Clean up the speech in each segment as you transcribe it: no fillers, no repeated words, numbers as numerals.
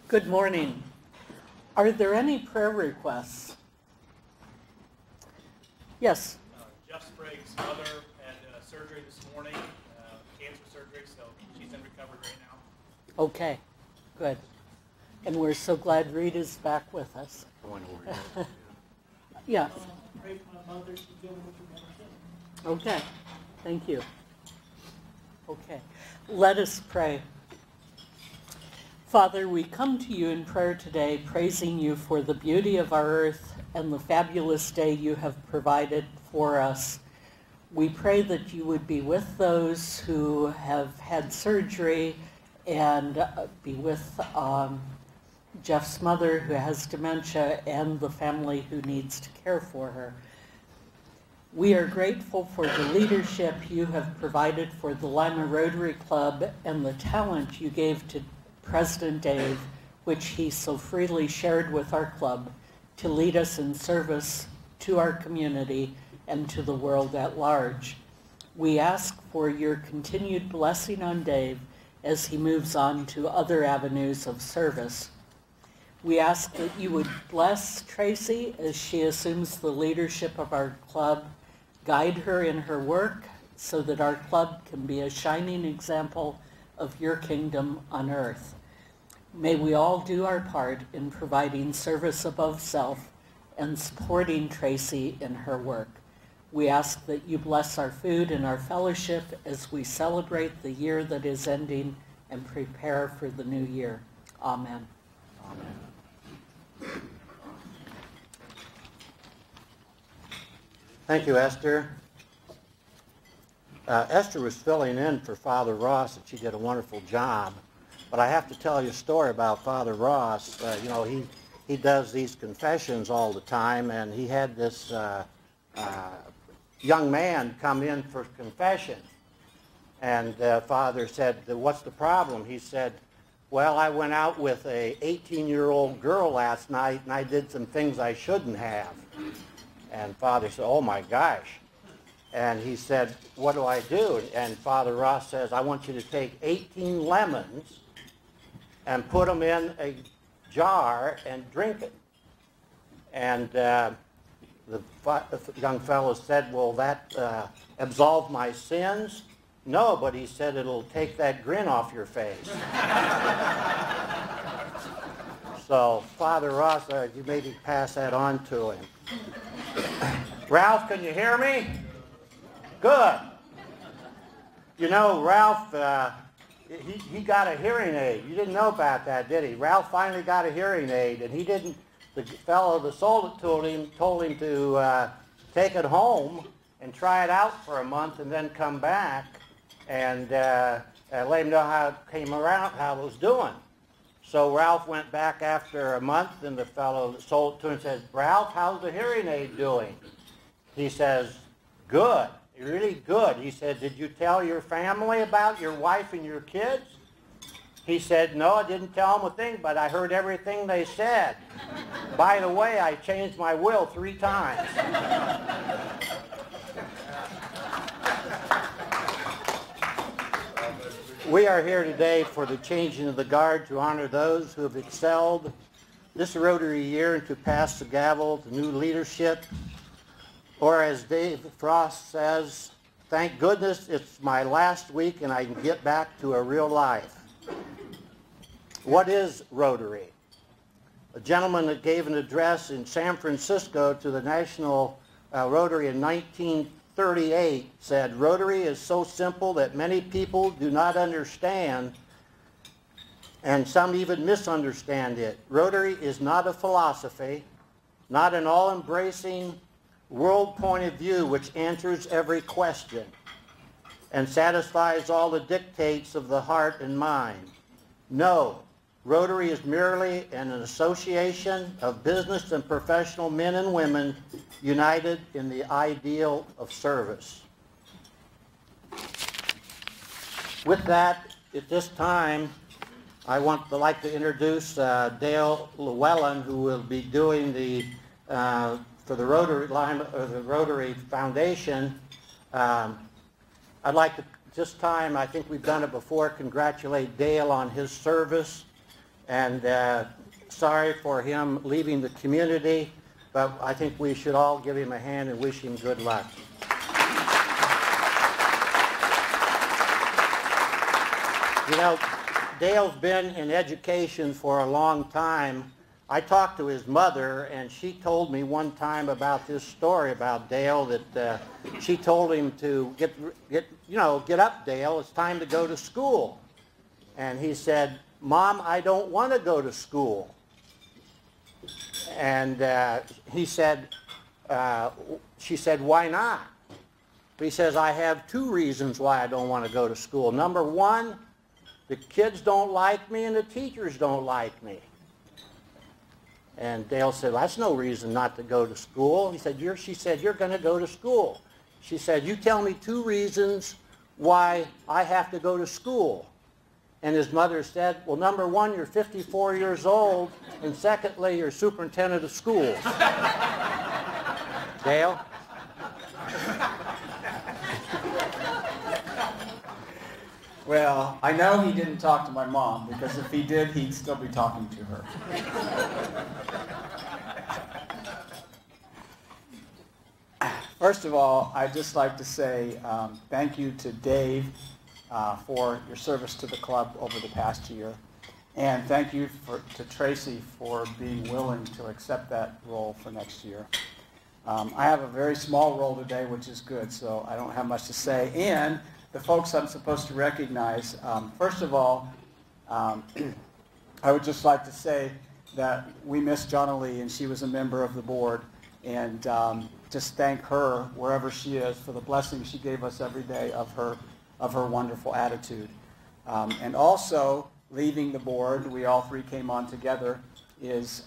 Good morning. Are there any prayer requests? Yes. Jeff Sprague's mother had surgery this morning, cancer surgery, so she's in recovery right now. Okay, good. And we're so glad Rita's back with us. Yeah. Pray for my mother. She's dealing with her medication. Okay, thank you. Okay, let us pray. Father, we come to you in prayer today, praising you for the beauty of our earth and the fabulous day you have provided for us. We pray that you would be with those who have had surgery and be with Jeff's mother who has dementia and the family who needs to care for her. We are grateful for the leadership you have provided for the Lima Rotary Club and the talent you gave to President Dave, which he so freely shared with our club to lead us in service to our community and to the world at large. We ask for your continued blessing on Dave as he moves on to other avenues of service. We ask that you would bless Tracie as she assumes the leadership of our club, guide her in her work so that our club can be a shining example of your kingdom on earth. May we all do our part in providing service above self and supporting Tracie in her work. We ask that you bless our food and our fellowship as we celebrate the year that is ending and prepare for the new year. Amen. Amen. Thank you, Esther. Esther was filling in for Father Ross, and she did a wonderful job. But I have to tell you a story about Father Ross. He does these confessions all the time, and he had this young man come in for confession. And Father said, "What's the problem?" He said, "Well, I went out with a 18-year-old girl last night, and I did some things I shouldn't have." And Father said, "Oh my gosh." And he said, "What do I do?" And Father Ross says, "I want you to take 18 lemons and put them in a jar and drink it." And the young fellow said, "Will that absolve my sins?" "No," but he said, "It'll take that grin off your face." So Father Ross, you maybe pass that on to him. Ralph, can you hear me? Good. You know, Ralph, he got a hearing aid. You didn't know about that, did he? Ralph finally got a hearing aid, and he didn't. The fellow that sold it to him told him to take it home and try it out for a month and then come back and let him know how it came around, how it was doing. So Ralph went back after a month, and the fellow that sold it to him says, "Ralph, how's the hearing aid doing?" He says, "Good, really good." He said, "Did you tell your family about your wife and your kids?" He said, "No, I didn't tell them a thing, but I heard everything they said. By the way, I changed my will 3 times." We are here today for the changing of the guard to honor those who have excelled this Rotary year and to pass the gavel to new leadership. Or as Dave Frost says, "Thank goodness it's my last week and I can get back to a real life." What is Rotary? A gentleman that gave an address in San Francisco to the National Rotary in 1938 said, "Rotary is so simple that many people do not understand, and some even misunderstand it. Rotary is not a philosophy, not an all-embracing world point of view which answers every question and satisfies all the dictates of the heart and mind. No, Rotary is merely an association of business and professional men and women united in the ideal of service." With that, at this time, I would like to introduce Dale Llewellyn, who will be doing the for the Rotary Foundation. I'd like to, this time, I think we've done it before, congratulate Dale on his service and sorry for him leaving the community, but I think we should all give him a hand and wish him good luck. You know, Dale's been in education for a long time. I talked to his mother, and she told me one time about this story about Dale, that she told him to get up, Dale, it's time to go to school. And he said, Mom, I don't want to go to school. And he said, she said, why not? He says, I have two reasons why I don't want to go to school. Number one, the kids don't like me and the teachers don't like me. And Dale said, well, that's no reason not to go to school. He said, she said, you're going to go to school. She said, you tell me two reasons why I have to go to school. And his mother said, well, number one, you're 54 years old, and secondly, you're superintendent of schools. Dale? Well, I know he didn't talk to my mom, because if he did, he'd still be talking to her. First of all, I'd just like to say thank you to Dave for your service to the club over the past year. And thank you to Tracie for being willing to accept that role for next year. I have a very small role today, which is good, so I don't have much to say. And the folks I'm supposed to recognize, first of all, I would just like to say that we miss Jonna Lee, and she was a member of the board, and just thank her, wherever she is, for the blessing she gave us every day of her wonderful attitude. And also, leaving the board, we all three came on together, is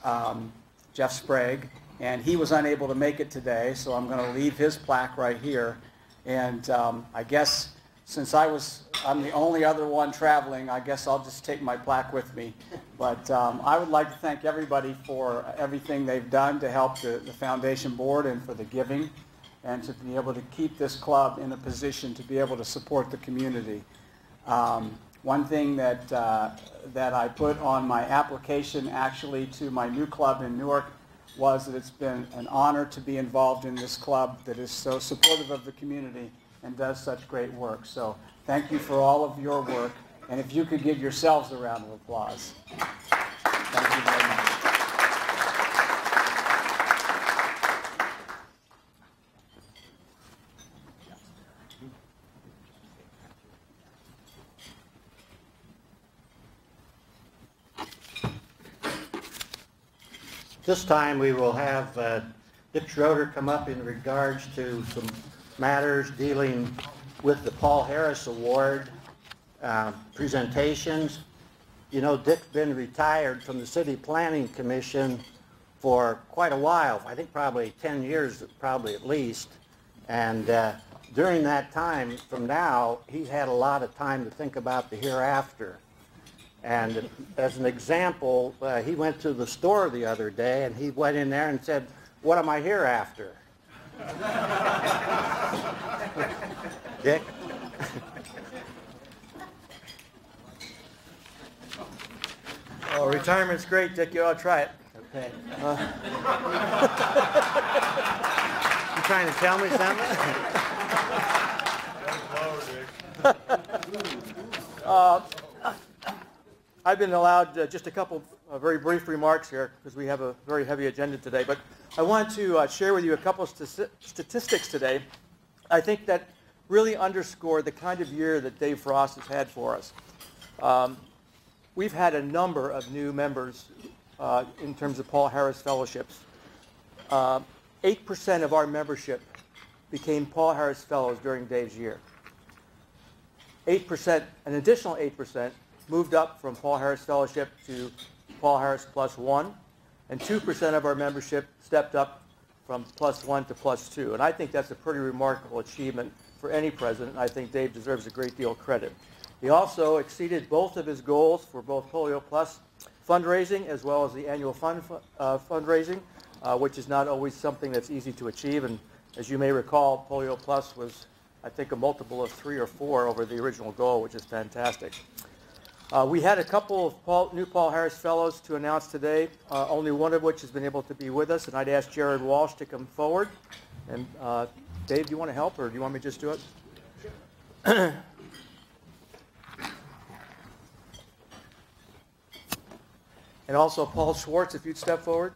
Jeff Sprague, and he was unable to make it today, so I'm going to leave his plaque right here. And I guess since I'm the only other one traveling, I guess I'll just take my plaque with me. But I would like to thank everybody for everything they've done to help the foundation board and for the giving, and to be able to keep this club in a position to be able to support the community. One thing that I put on my application actually to my new club in Newark was that it's been an honor to be involved in this club that is so supportive of the community and does such great work. So thank you for all of your work, and if you could give yourselves a round of applause. Thank you very much. This time we will have Dick Schroeder come up in regards to some matters dealing with the Paul Harris Award presentations. You know, Dick's been retired from the City Planning Commission for quite a while, I think probably 10 years, probably at least. And during that time, from now, he's had a lot of time to think about the hereafter. And as an example, he went to the store the other day, and he went in there and said, what am I here after? Dick? Oh, retirement's great, Dick. You ought to try it. Okay. You trying to tell me something? I've been allowed just a couple of very brief remarks here because we have a very heavy agenda today, but I want to share with you a couple of statistics today I think that really underscore the kind of year that Dave Frost has had for us. We've had a number of new members in terms of Paul Harris Fellowships. 8% of our membership became Paul Harris Fellows during Dave's year. 8%, an additional 8%, moved up from Paul Harris Fellowship to Paul Harris Plus One, and 2% of our membership stepped up from Plus One to Plus Two. And I think that's a pretty remarkable achievement for any president. I think Dave deserves a great deal of credit. He also exceeded both of his goals for both Polio Plus fundraising as well as the annual fundraising, which is not always something that's easy to achieve. And as you may recall, Polio Plus was, I think, a multiple of 3 or 4 over the original goal, which is fantastic. We had a couple of new Paul Harris Fellows to announce today, only one of which has been able to be with us, and I'd ask Jared Walsh to come forward. And Dave, do you want to help, or do you want me to just do it? Sure. And also Paul Schwartz, if you'd step forward.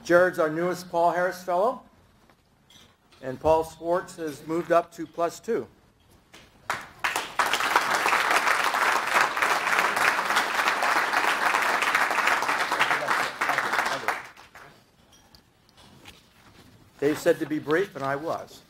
Jared's our newest Paul Harris Fellow, and Paul Schwartz has moved up to +2. Dave said to be brief, and I was.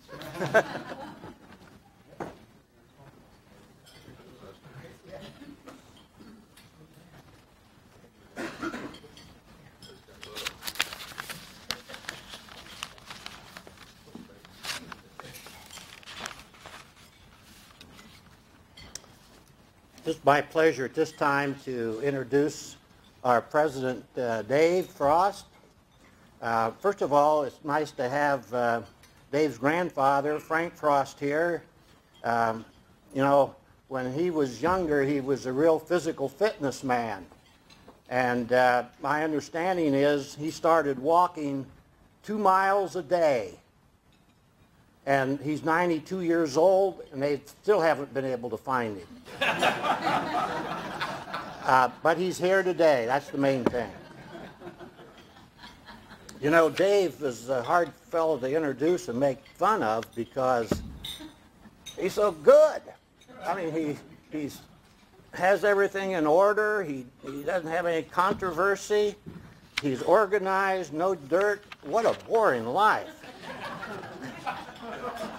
It's my pleasure at this time to introduce our President, Dave Frost. First of all, it's nice to have Dave's grandfather, Frank Frost, here. You know, when he was younger, he was a real physical fitness man. And my understanding is he started walking 2 miles a day. And he's 92 years old, and they still haven't been able to find him. But he's here today. That's the main thing. You know, Dave is a hard fellow to introduce and make fun of because he's so good. I mean, he has everything in order. He doesn't have any controversy. He's organized, no dirt. What a boring life.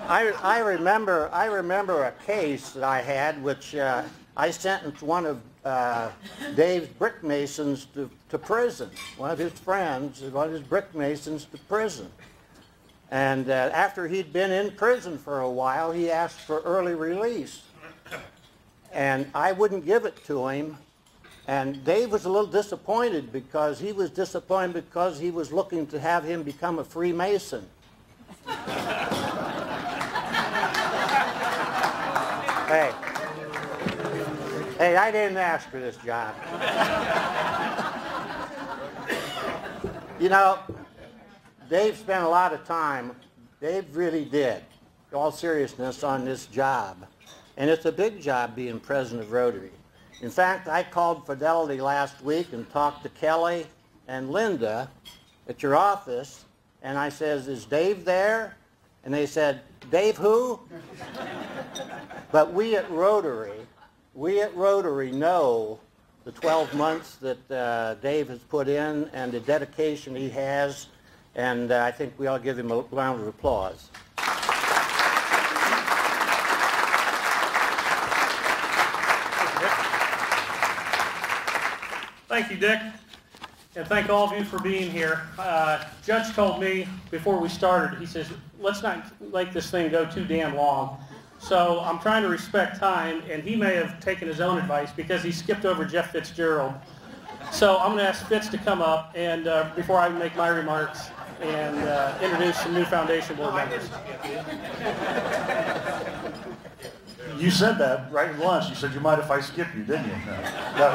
I remember a case that I had, which I sentenced one of Dave's brick masons to prison. One of his friends, one of his brick masons, to prison. And after he'd been in prison for a while, he asked for early release. And I wouldn't give it to him. And Dave was a little disappointed because he was looking to have him become a Freemason. Hey, I didn't ask for this job. You know, Dave spent a lot of time, Dave really did, in all seriousness, on this job. And it's a big job being president of Rotary. In fact, I called Fidelity last week and talked to Kelly and Linda at your office, and I says, "Is Dave there?" And they said, "Dave who?" But we at Rotary know the 12 months that Dave has put in and the dedication he has, and I think we ought to give him a round of applause. Thank you, Dick, and thank all of you for being here. Judge told me before we started, he says, let's not let this thing go too damn long. So I'm trying to respect time, and he may have taken his own advice because he skipped over Jeff Fitzgerald. So I'm going to ask Fitz to come up and before I make my remarks and introduce some new Foundation Board members. You said that right at lunch. You said, "You mind if I skip you," didn't you? No,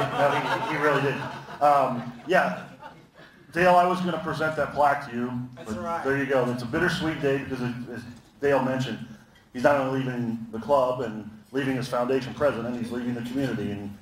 he really didn't. Yeah, Dale, I was going to present that plaque to you. That's right. There you go. It's a bittersweet day because, as Dale mentioned, he's not only leaving the club and leaving as foundation president, he's leaving the community. And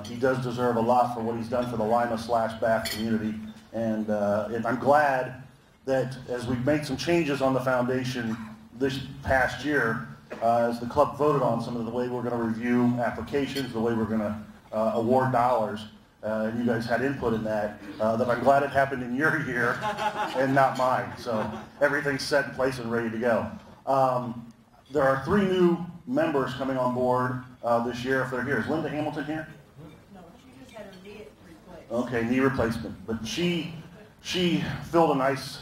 he does deserve a lot for what he's done for the Lima/Bath community. And I'm glad that as we've made some changes on the foundation this past year, as the club voted on some of the way we're going to review applications, the way we're going to award dollars, and you guys had input in that, that I'm glad it happened in your year and not mine. So everything's set in place and ready to go. There are 3 new members coming on board this year, if they're here. Is Linda Hamilton here? No, she just had her knee replaced. Okay, knee replacement. But she filled a nice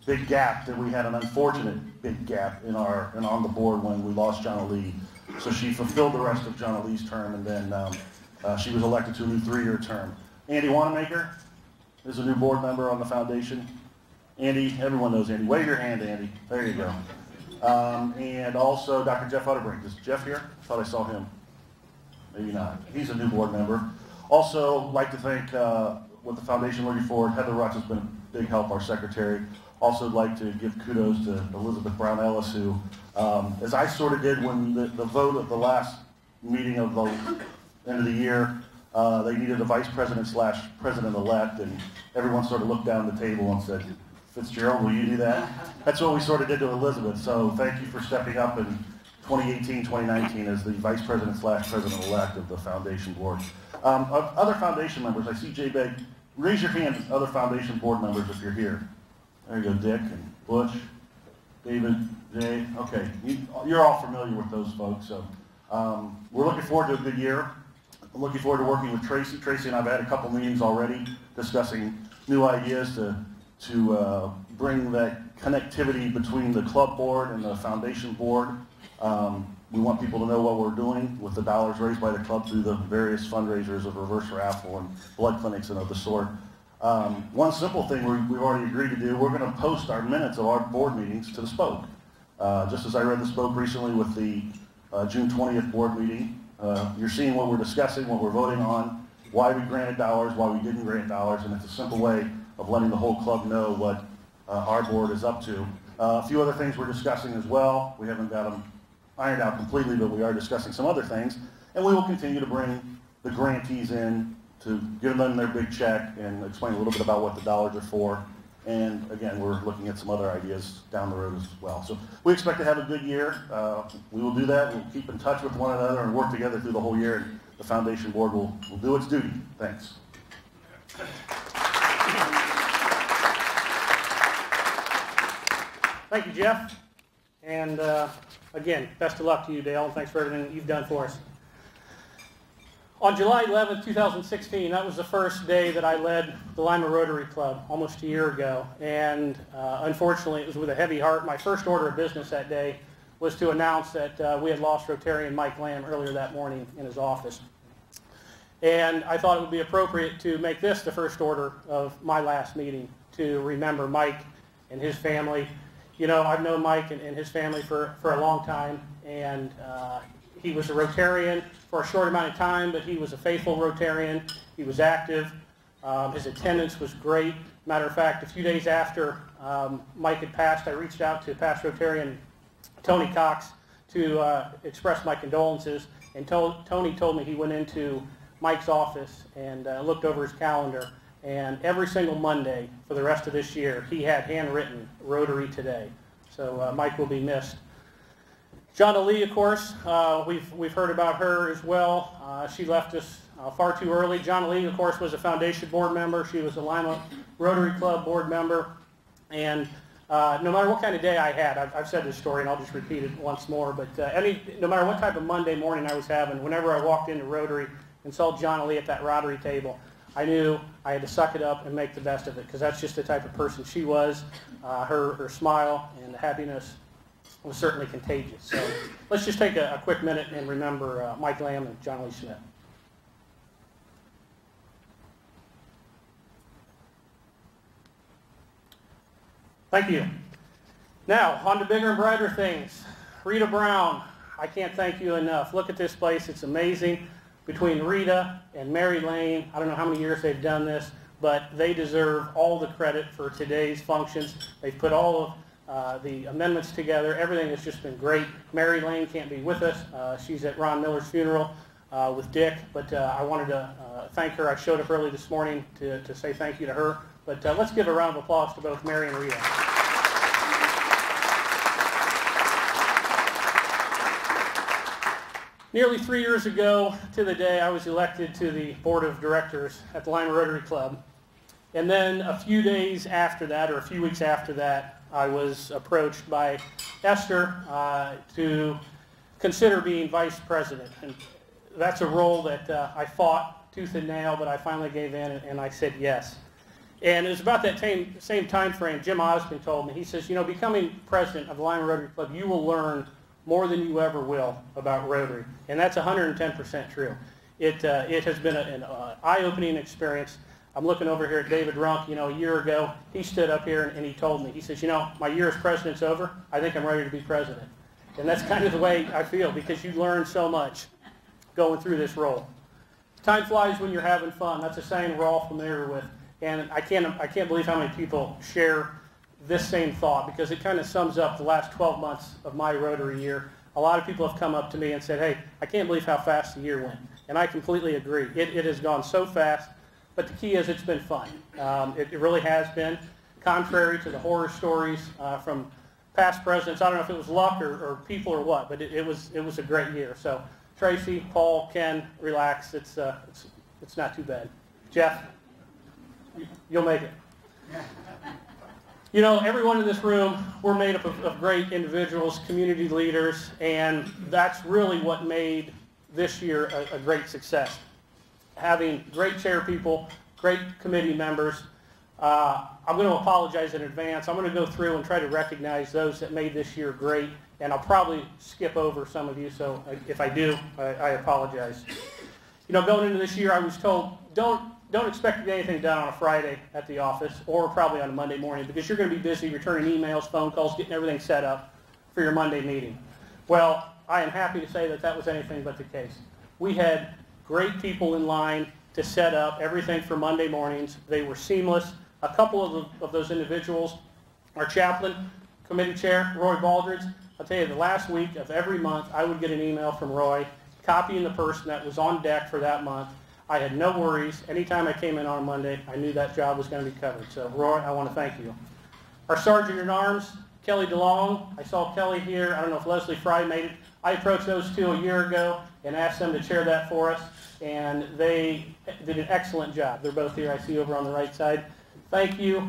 big gap that we had, an unfortunate big gap on the board when we lost John Lee. So she fulfilled the rest of John Lee's term, and then she was elected to a new 3-year term. Andy Wanamaker is a new board member on the foundation. Andy, everyone knows Andy. Wave your hand, Andy. There you go. And also Dr. Jeff Utterbrink. Is Jeff here? I thought I saw him. Maybe not. He's a new board member. Also, like to thank, with the foundation looking forward, Heather Rutz has been a big help, our secretary. Also like to give kudos to Elizabeth Brown Ellis, who, as I sort of did when the vote of the last meeting of the end of the year, they needed a vice president / president-elect, and everyone sort of looked down the table and said, Fitzgerald, will you do that? That's what we sort of did to Elizabeth, so thank you for stepping up in 2018, 2019 as the vice president / president-elect of the foundation board. Other foundation members, I see Jay Begg. Raise your hand, other foundation board members if you're here. There you go, Dick and Butch, David, Jay. Okay, you're all familiar with those folks. So we're looking forward to a good year. I'm looking forward to working with Tracie. Tracie and I have had a couple meetings already discussing new ideas to bring that connectivity between the club board and the foundation board. We want people to know what we're doing with the dollars raised by the club through the various fundraisers of reverse raffle and blood clinics and of the sort. One simple thing we've already agreed to do, we're going to post our minutes of our board meetings to the Spoke. Just as I read the Spoke recently with the June 20th board meeting, you're seeing what we're discussing, what we're voting on, why we granted dollars, why we didn't grant dollars, and it's a simple way of letting the whole club know what our board is up to. A few other things we're discussing as well. We haven't got them ironed out completely, but we are discussing some other things, and we will continue to bring the grantees in to give them their big check and explain a little bit about what the dollars are for. And again, we're looking at some other ideas down the road as well. So we expect to have a good year. We will do that. We'll keep in touch with one another and work together through the whole year. And the foundation board will do its duty. Thanks. Thank you, Jeff. And again, best of luck to you, Dale, and thanks for everything that you've done for us. On July 11, 2016, that was the first day that I led the Lima Rotary Club, almost a year ago. And unfortunately, it was with a heavy heart. My first order of business that day was to announce that we had lost Rotarian Mike Lamb earlier that morning in his office. And I thought it would be appropriate to make this the first order of my last meeting, to remember Mike and his family. You know, I've known Mike and his family for a long time, and he was a Rotarian for a short amount of time, but he was a faithful Rotarian. He was active. His attendance was great. Matter of fact, a few days after Mike had passed, I reached out to past Rotarian Tony Cox to express my condolences, and Tony told me he went into Mike's office and looked over his calendar, and every single Monday for the rest of this year, he had handwritten Rotary Today. So Mike will be missed. John Lee, of course, we've heard about her as well. She left us far too early. John Lee, of course, was a foundation board member. She was a Lima Rotary Club board member. And no matter what kind of day I had, I've said this story and I'll just repeat it once more, but no matter what type of Monday morning I was having, whenever I walked into Rotary and saw John Lee at that Rotary table, I knew I had to suck it up and make the best of it, because that's just the type of person she was. Her smile and the happiness was certainly contagious. So let's just take a quick minute and remember Mike Lamb and John Lee Smith. Thank you. Now, on to bigger and brighter things. Rita Brown, I can't thank you enough. Look at this place. It's amazing. Between Rita and Mary Lane, I don't know how many years they've done this, but they deserve all the credit for today's functions. They've put all of the amendments together. Everything has just been great. Mary Lane can't be with us. She's at Ron Miller's funeral with Dick, but I wanted to thank her. I showed up early this morning to say thank you to her. But let's give a round of applause to both Mary and Rita. Nearly 3 years ago to the day, I was elected to the board of directors at the Lima Rotary Club. And then a few days after that, or a few weeks after that, I was approached by Esther to consider being vice president. And that's a role that I fought tooth and nail, but I finally gave in and I said yes. And it was about that same time frame, Jim Osmond told me, he says, you know, becoming president of the Lima Rotary Club, you will learn more than you ever will about Rotary. And that's 110% true. It has been an eye-opening experience. I'm looking over here at David Runk. You know, a year ago, he stood up here and he told me, he says, you know, my year as president's over. I think I'm ready to be president. And that's kind of the way I feel, because you learn so much going through this role. Time flies when you're having fun. That's a saying we're all familiar with. And I can't believe how many people share this same thought, because it kind of sums up the last 12 months of my Rotary year. A lot of people have come up to me and said, hey, I can't believe how fast the year went. And I completely agree. It has gone so fast, but the key is it's been fun. It really has been, contrary to the horror stories from past presidents. I don't know if it was luck or people or what, but it was a great year. So Tracie, Paul, Ken, relax. It's not too bad. Jeff, you'll make it. You know, everyone in this room, we're made up of great individuals, community leaders, and that's really what made this year a great success. Having great chair people, great committee members. I'm going to apologize in advance. I'm going to go through and try to recognize those that made this year great, and I'll probably skip over some of you, so if I do, I apologize. You know, going into this year, I was told, don't expect to get anything done on a Friday at the office, or probably on a Monday morning, because you're going to be busy returning emails, phone calls, getting everything set up for your Monday meeting. Well, I am happy to say that that was anything but the case. We had great people in line to set up everything for Monday mornings. They were seamless. A couple of those individuals, our chaplain, committee chair, Roy Baldridge, I'll tell you, the last week of every month, I would get an email from Roy copying the person that was on deck for that month. I had no worries. Anytime I came in on a Monday, I knew that job was going to be covered. So, Roy, I want to thank you. Our Sergeant-at-Arms, Kelly DeLong. I saw Kelly here. I don't know if Leslie Fry made it. I approached those two a year ago and asked them to chair that for us, and they did an excellent job. They're both here. I see over on the right side. Thank you.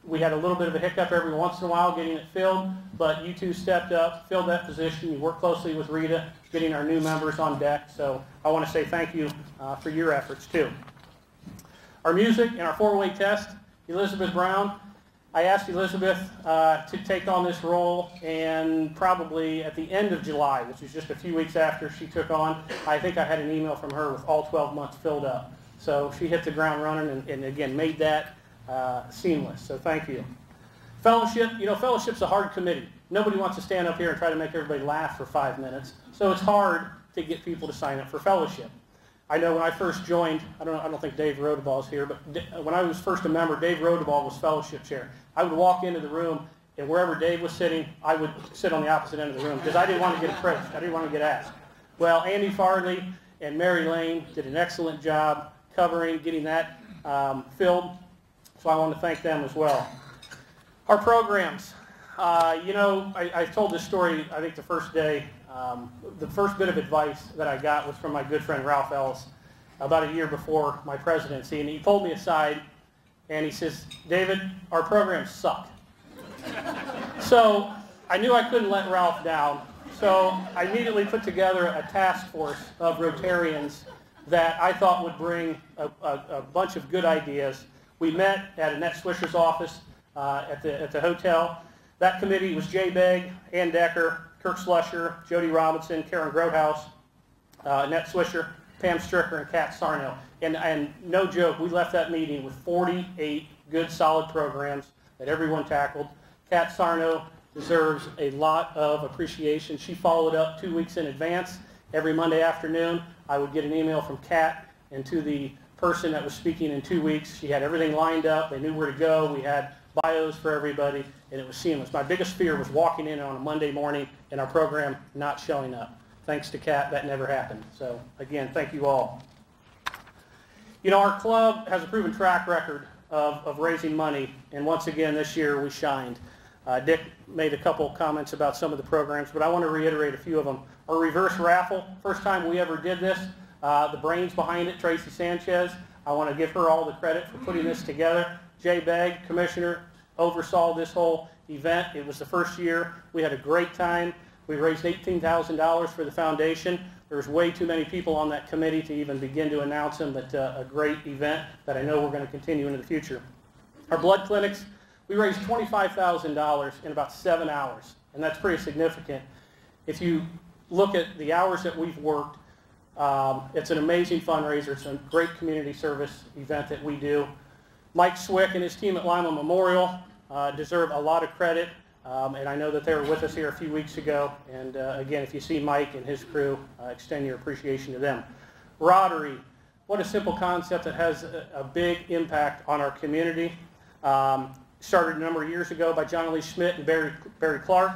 We had a little bit of a hiccup every once in a while getting it filled, but you two stepped up, filled that position. You worked closely with Rita, getting our new members on deck. So I want to say thank you for your efforts too. Our music and our four-way test, Elizabeth Brown. I asked Elizabeth to take on this role, and probably at the end of July, which is just a few weeks after she took on, I think I had an email from her with all 12 months filled up. So she hit the ground running and again made that seamless. So thank you. Fellowship, you know, fellowship's a hard committee. Nobody wants to stand up here and try to make everybody laugh for 5 minutes. So it's hard to get people to sign up for fellowship. I know when I first joined, I don't think Dave Rodeball's here, but when I was first a member, Dave Rodeball was fellowship chair. I would walk into the room, and wherever Dave was sitting, I would sit on the opposite end of the room because I didn't want to get approached. I didn't want to get asked. Well, Andy Farley and Mary Lane did an excellent job covering, getting that filled. So I want to thank them as well. Our programs. You know, I told this story, I think the first day. The first bit of advice that I got was from my good friend Ralph Ellis about a year before my presidency. And he pulled me aside and he says, David, our programs suck. So I knew I couldn't let Ralph down. So I immediately put together a task force of Rotarians that I thought would bring a bunch of good ideas. We met at Annette Swisher's office at the hotel. That committee was Jay Begg, Ann Decker, Kirk Slusher, Jody Robinson, Karen Grotehouse, Annette Swisher, Pam Stricker, and Kat Sarno. And no joke, we left that meeting with 48 good, solid programs that everyone tackled. Kat Sarno deserves a lot of appreciation. She followed up 2 weeks in advance. Every Monday afternoon, I would get an email from Kat and to the person that was speaking in 2 weeks. She had everything lined up. They knew where to go. We had bios for everybody, and it was seamless. My biggest fear was walking in on a Monday morning and our program not showing up. Thanks to Kat, that never happened. So again, thank you all. You know, our club has a proven track record of raising money, and once again this year we shined. Dick made a couple comments about some of the programs, but I want to reiterate a few of them. Our reverse raffle, first time we ever did this. The brains behind it, Tracie Sanchez. I want to give her all the credit for putting this together. Jay Begg, Commissioner, oversaw this whole event. It was the first year. We had a great time. We raised $18,000 for the foundation. There was way too many people on that committee to even begin to announce them, but a great event that I know we're going to continue into the future. Our blood clinics, we raised $25,000 in about 7 hours, and that's pretty significant. If you look at the hours that we've worked, it's an amazing fundraiser. It's a great community service event that we do. Mike Swick and his team at Lima Memorial deserve a lot of credit. And I know that they were with us here a few weeks ago. And again, if you see Mike and his crew, extend your appreciation to them. Rotary, what a simple concept that has a big impact on our community. Started a number of years ago by John Lee Schmidt and Barry Clark,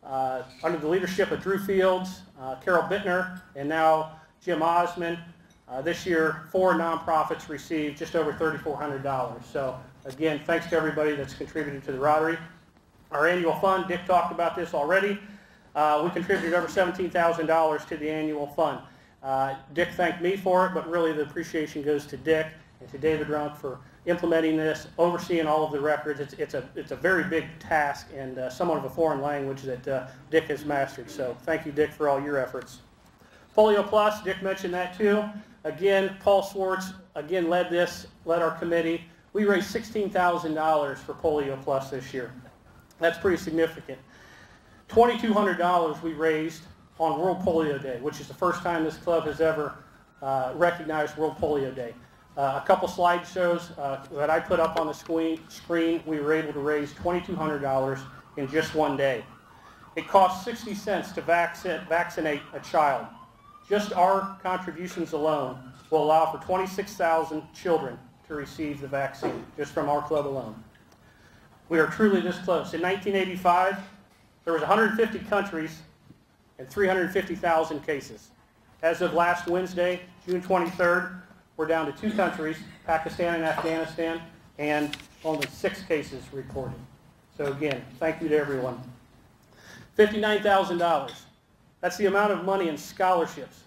under the leadership of Drew Fields, Carol Bittner, and now Jim Osmond. This year, 4 nonprofits received just over $3,400. So again, thanks to everybody that's contributed to the Rotary. Our annual fund, Dick talked about this already. We contributed over $17,000 to the annual fund. Dick thanked me for it, but really the appreciation goes to Dick and to David Runk for implementing this, overseeing all of the records. It's a very big task and somewhat of a foreign language that Dick has mastered. So thank you, Dick, for all your efforts. Polio Plus, Dick mentioned that too. Again, Paul Swartz, again, led our committee. We raised $16,000 for Polio Plus this year. That's pretty significant. $2,200 we raised on World Polio Day, which is the first time this club has ever recognized World Polio Day. A couple slideshows that I put up on the screen, we were able to raise $2,200 in just one day. It costs 60 cents to vaccinate a child. Just our contributions alone will allow for 26,000 children to receive the vaccine, just from our club alone. We are truly this close. In 1985, there was 150 countries and 350,000 cases. As of last Wednesday, June 23rd, we're down to 2 countries, Pakistan and Afghanistan, and only 6 cases reported. So again, thank you to everyone. $59,000. That's the amount of money in scholarships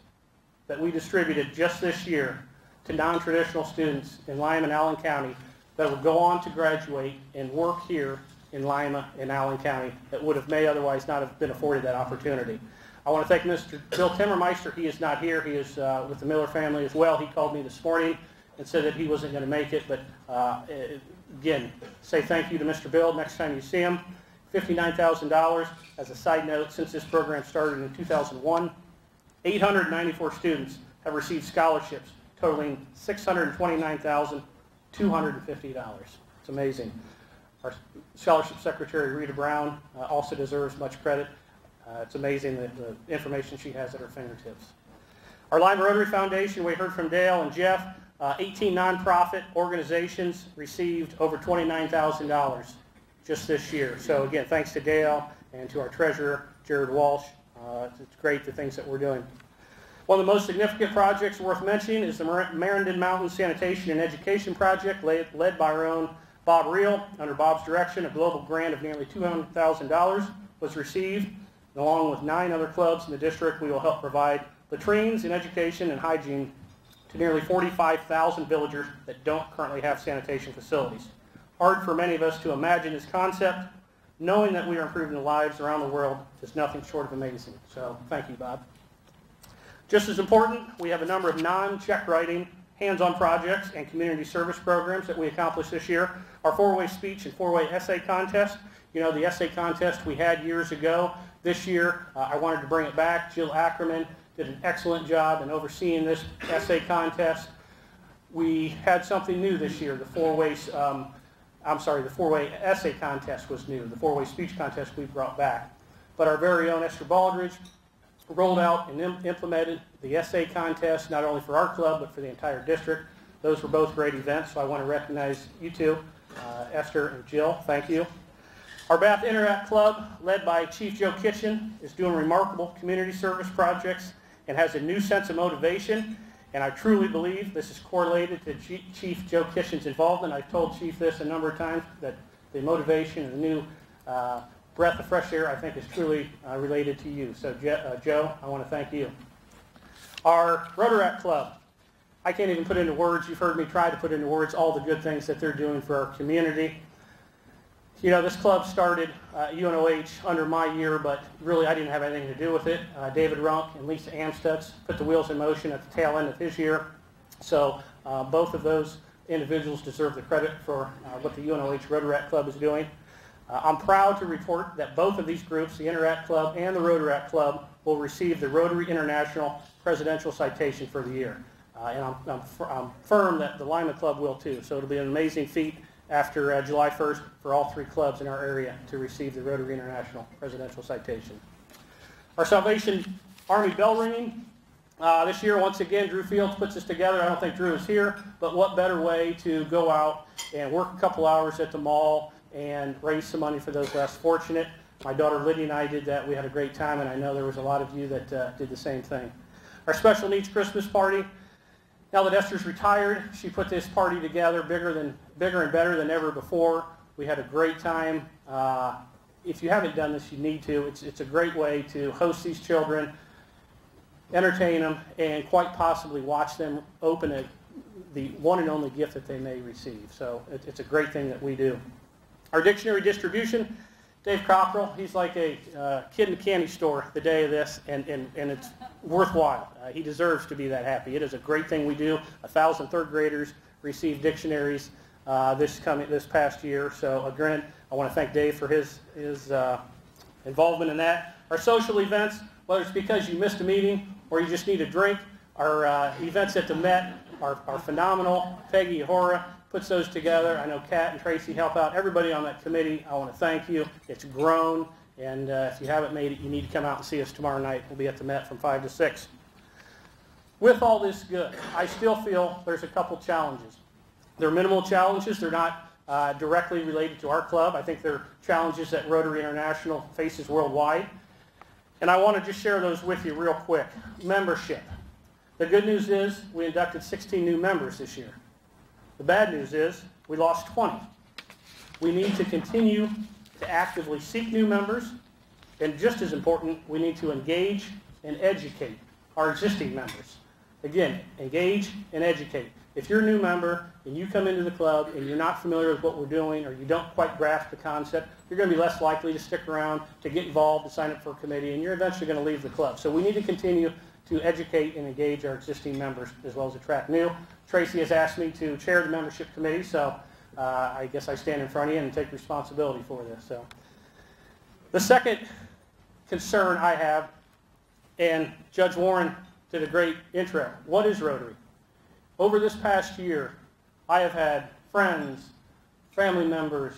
that we distributed just this year to non-traditional students in Lima and Allen County that will go on to graduate and work here in Lima and Allen County that may otherwise not have been afforded that opportunity. I want to thank Mr. Bill Timmermeister. He is not here. He is with the Miller family as well. He called me this morning and said that he wasn't going to make it. But again, say thank you to Mr. Bill next time you see him. $59,000. As a side note, since this program started in 2001, 894 students have received scholarships totaling $629,250. It's amazing. Our scholarship secretary, Rita Brown, also deserves much credit. It's amazing the information she has at her fingertips. Our Lima Rotary Foundation, we heard from Dale and Jeff, 18 nonprofit organizations received over $29,000 just this year. So again, thanks to Dale and to our treasurer, Jared Walsh. It's great the things that we're doing. One of the most significant projects worth mentioning is the Merindon Mountain Sanitation and Education Project, led by our own Bob Reel. Under Bob's direction, a global grant of nearly $200,000 was received. And along with 9 other clubs in the district, we will help provide latrines and education and hygiene to nearly 45,000 villagers that don't currently have sanitation facilities. Hard for many of us to imagine this concept. Knowing that we are improving the lives around the world is nothing short of amazing. So thank you, Bob. Just as important, we have a number of non-check writing, hands-on projects and community service programs that we accomplished this year. Our 4-way speech and 4-way essay contest. You know, the essay contest we had years ago. This year, I wanted to bring it back. Jill Ackerman did an excellent job in overseeing this essay contest. We had something new this year. The 4-way essay contest was new. The 4-way speech contest we brought back. But our very own Esther Baldridge rolled out and implemented the essay contest, not only for our club, but for the entire district. Those were both great events, so I want to recognize you two, Esther and Jill. Thank you. Our Bath Interact Club, led by Chief Joe Kitchen, is doing remarkable community service projects and has a new sense of motivation. And I truly believe this is correlated to Chief Joe Kitchen's involvement. I've told Chief this a number of times, that the motivation and the new breath of fresh air, I think, is truly related to you. So, Joe, I want to thank you. Our Rotaract Club, I can't even put into words. You've heard me try to put into words all the good things that they're doing for our community. You know, this club started UNOH under my year, but really I didn't have anything to do with it. David Runk and Lisa Amstutz put the wheels in motion at the tail end of his year. So both of those individuals deserve the credit for what the UNOH Rotaract Club is doing. I'm proud to report that both of these groups, the Interact Club and the Rotaract Club, will receive the Rotary International Presidential Citation for the year. And I'm firm that the Lima Club will too. So it'll be an amazing feat after July 1st for all 3 clubs in our area to receive the Rotary International Presidential Citation. Our Salvation Army bell ringing. This year, once again, Drew Fields puts us together. I don't think Drew is here, but what better way to go out and work a couple hours at the mall and raise some money for those less fortunate. My daughter Lydia and I did that. We had a great time, and I know there was a lot of you that did the same thing. Our special needs Christmas party. Now that Esther's retired, she put this party together bigger and better than ever before. We had a great time. If you haven't done this, you need to. It's a great way to host these children, entertain them, and quite possibly watch them open the one and only gift that they may receive. So it's a great thing that we do. Our dictionary distribution, Dave Cockrell, he's like a kid in a candy store the day of this, and it's worthwhile. He deserves to be that happy. It is a great thing we do. 1,000 third graders received dictionaries this past year. So again, I want to thank Dave for his involvement in that. Our social events, whether it's because you missed a meeting or you just need a drink, our events at the Met are phenomenal. Peggy Hora puts those together. I know Kat and Tracy help out. Everybody on that committee, I want to thank you. It's grown, and if you haven't made it, you need to come out and see us tomorrow night. We'll be at the Met from 5 to 6. With all this good, I still feel there's a couple challenges. They're minimal challenges. They're not directly related to our club. I think they're challenges that Rotary International faces worldwide. And I want to just share those with you real quick. Membership. The good news is we inducted 16 new members this year. The bad news is we lost 20. We need to continue to actively seek new members, and just as important, we need to engage and educate our existing members. Again, engage and educate. If you're a new member and you come into the club and you're not familiar with what we're doing or you don't quite grasp the concept, you're going to be less likely to stick around, to get involved, to sign up for a committee, and you're eventually going to leave the club. So we need to continue to educate and engage our existing members as well as attract new. Tracy has asked me to chair the membership committee, so I guess I stand in front of you and take responsibility for this. So, the second concern I have, and Judge Warren did a great intro, what is Rotary? Over this past year, I have had friends, family members,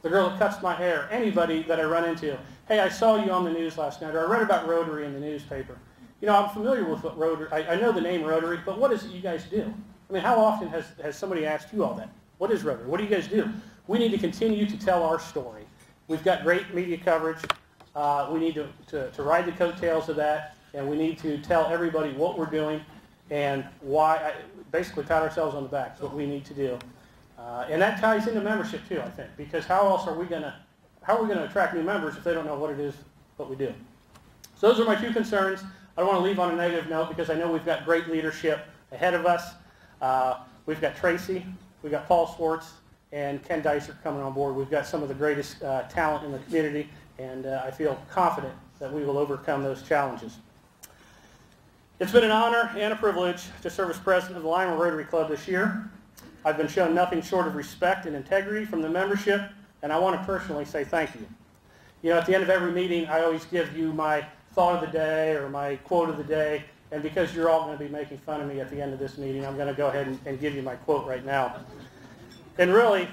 the girl that cuts my hair, anybody that I run into, hey, I saw you on the news last night, or I read about Rotary in the newspaper. You know, I'm familiar with what Rotary, I know the name Rotary, but what is it you guys do? I mean, how often has somebody asked you all that? What is Rotary? What do you guys do? We need to continue to tell our story. We've got great media coverage. We need to ride the coattails of that, and we need to tell everybody what we're doing and why, basically pat ourselves on the back is what we need to do. And that ties into membership too, I think, because how else are we going to attract new members if they don't know what it is, what we do? So those are my two concerns. I don't want to leave on a negative note because I know we've got great leadership ahead of us. We've got Tracy, we've got Paul Swartz, and Ken Dicer coming on board. We've got some of the greatest talent in the community, and I feel confident that we will overcome those challenges. It's been an honor and a privilege to serve as president of the Lima Rotary Club this year. I've been shown nothing short of respect and integrity from the membership, and I want to personally say thank you. You know, at the end of every meeting, I always give you my thought of the day or my quote of the day, and because you're all going to be making fun of me at the end of this meeting, I'm going to go ahead and give you my quote right now. And really,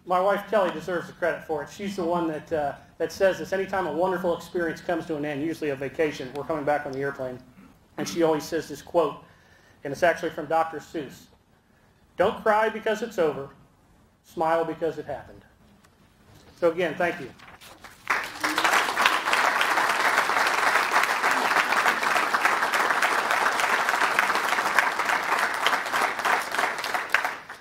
my wife Kelly deserves the credit for it. She's the one that says this. Anytime a wonderful experience comes to an end, usually a vacation, we're coming back on the airplane, and she always says this quote, and it's actually from Dr. Seuss. Don't cry because it's over. Smile because it happened. So again, thank you.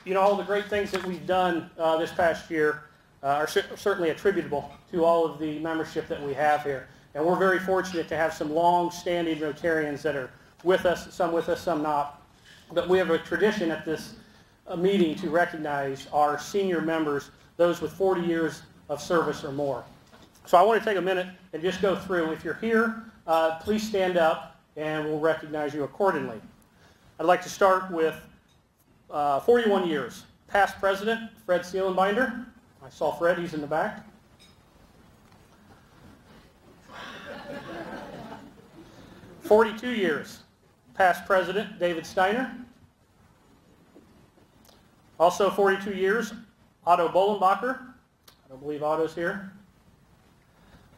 You know, all the great things that we've done this past year are certainly attributable to all of the membership that we have here. And we're very fortunate to have some long-standing Rotarians that are with us, some not. But we have a tradition at this meeting to recognize our senior members, those with 40 years of service or more. So I want to take a minute and just go through. If you're here, please stand up and we'll recognize you accordingly. I'd like to start with 41 years. Past president, Fred Seelenbinder. I saw Fred, he's in the back. "42 years. Past president, David Steiner. Also 42 years, Otto Bollenbacher. I don't believe Otto's here.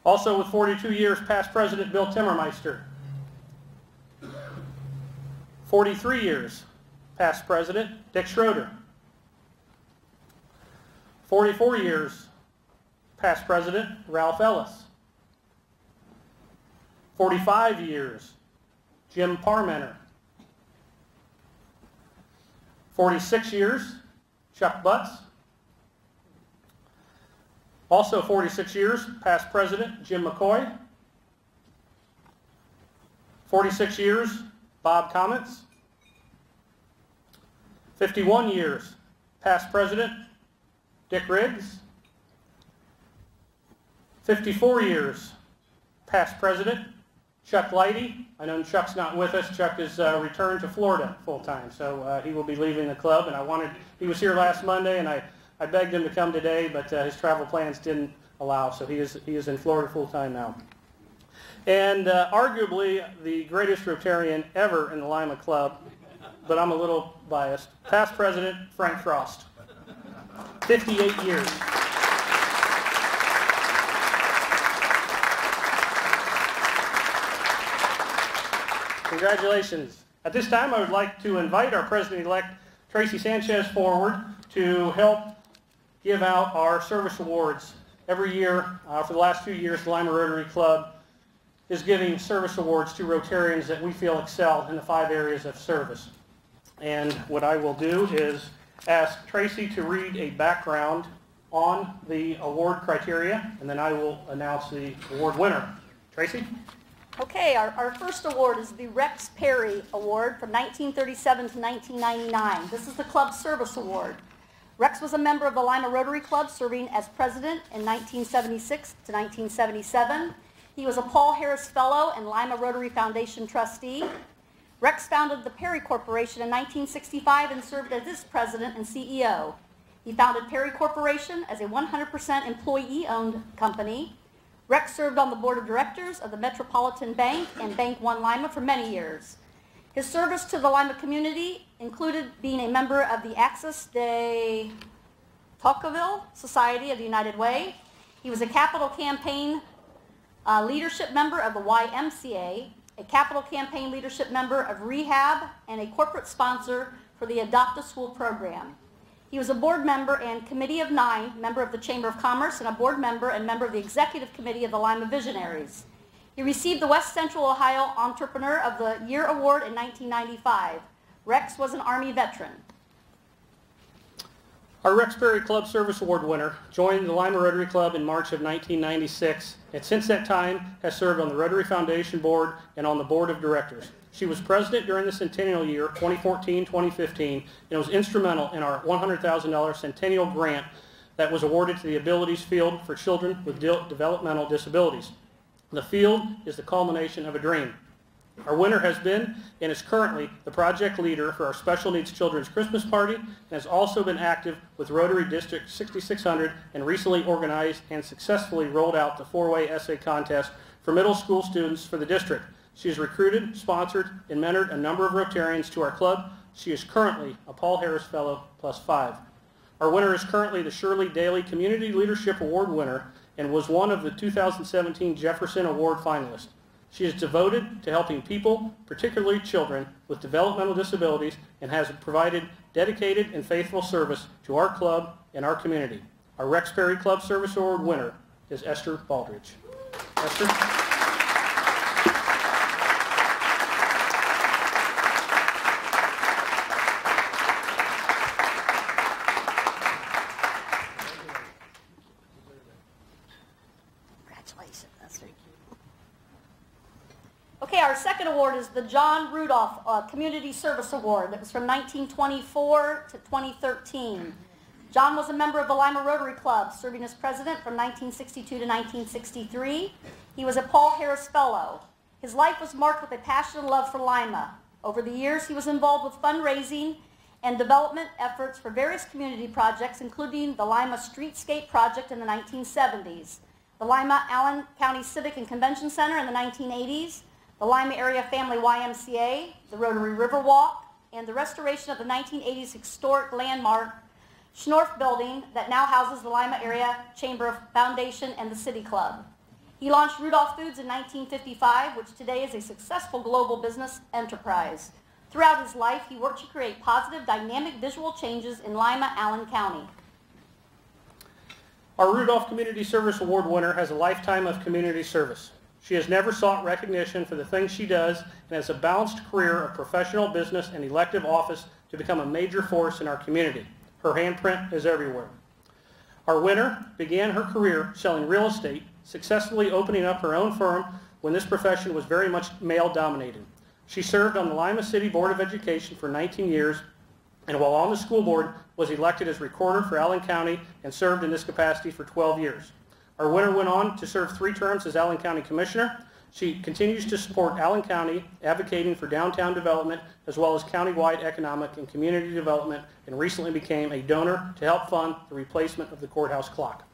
Also with 42 years, past president Bill Timmermeister. 43 years, past president Dick Schroeder. 44 years, past president Ralph Ellis. 45 years, Jim Parmenter. 46 years, Chuck Butts. Also 46 years, past president Jim McCoy. 46 years, Bob Comets. 51 years, past president Dick Riggs. 54 years, past president Chuck Leidy. I know Chuck's not with us. Chuck has returned to Florida full-time, so he will be leaving the club. And he was here last Monday, and I begged him to come today, but his travel plans didn't allow, so he is in Florida full-time now. And arguably the greatest Rotarian ever in the Lima Club, but I'm a little biased, past president Frank Frost. 58 years. Congratulations. At this time, I would like to invite our President-elect Tracie Sanchez forward to help give out our service awards. Every year, for the last few years, the Lima Rotary Club is giving service awards to Rotarians that we feel excel in the 5 areas of service. And what I will do is ask Tracie to read a background on the award criteria, and then I will announce the award winner. Tracie? Okay, our first award is the Rex Perry Award from 1937 to 1999. This is the club's service award. Rex was a member of the Lima Rotary Club, serving as president in 1976 to 1977. He was a Paul Harris Fellow and Lima Rotary Foundation trustee. Rex founded the Perry Corporation in 1965 and served as its president and CEO. He founded Perry Corporation as a 100% employee-owned company. Rex served on the board of directors of the Metropolitan Bank and Bank One Lima for many years. His service to the Lima community included being a member of the Axis de Tocqueville Society of the United Way. He was a capital campaign leadership member of the YMCA, a capital campaign leadership member of Rehab, and a corporate sponsor for the Adopt a School program. He was a board member and Committee of 9, member of the Chamber of Commerce, and a board member and member of the Executive Committee of the Lima Visionaries. He received the West Central Ohio Entrepreneur of the Year Award in 1995. Rex was an Army veteran. Our Rex Perry Club Service Award winner joined the Lima Rotary Club in March of 1996, and since that time has served on the Rotary Foundation Board and on the Board of Directors. She was president during the centennial year, 2014-2015, and was instrumental in our $100,000 centennial grant that was awarded to the Abilities Field for children with developmental disabilities. The field is the culmination of a dream. Our winner has been and is currently the project leader for our Special Needs Children's Christmas Party and has also been active with Rotary District 6600 and recently organized and successfully rolled out the 4-way essay contest for middle school students for the district. She has recruited, sponsored, and mentored a number of Rotarians to our club. She is currently a Paul Harris Fellow +5. Our winner is currently the Shirley Daly Community Leadership Award winner and was one of the 2017 Jefferson Award finalists. She is devoted to helping people, particularly children, with developmental disabilities and has provided dedicated and faithful service to our club and our community. Our Rex Perry Club Service Award winner is Esther Baldridge. Esther? Okay, our second award is the John Rudolph Community Service Award. It was from 1924 to 2013. John was a member of the Lima Rotary Club, serving as president from 1962 to 1963. He was a Paul Harris Fellow. His life was marked with a passion and love for Lima. Over the years, he was involved with fundraising and development efforts for various community projects, including the Lima Streetscape Project in the 1970s, the Lima Allen County Civic and Convention Center in the 1980s, the Lima Area Family YMCA, the Rotary Riverwalk, and the restoration of the 1980s historic landmark Schnorf building that now houses the Lima Area Chamber Foundation and the City Club. He launched Rudolph Foods in 1955, which today is a successful global business enterprise. Throughout his life, he worked to create positive, dynamic visual changes in Lima, Allen County. Our Rudolph Community Service Award winner has a lifetime of community service. She has never sought recognition for the things she does and has a balanced career of professional business and elective office to become a major force in our community. Her handprint is everywhere. Our winner began her career selling real estate, successfully opening up her own firm when this profession was very much male-dominated. She served on the Lima City Board of Education for 19 years, and while on the school board, was elected as recorder for Allen County and served in this capacity for 12 years. Our winner went on to serve 3 terms as Allen County Commissioner. She continues to support Allen County, advocating for downtown development as well as countywide economic and community development, and recently became a donor to help fund the replacement of the courthouse clock.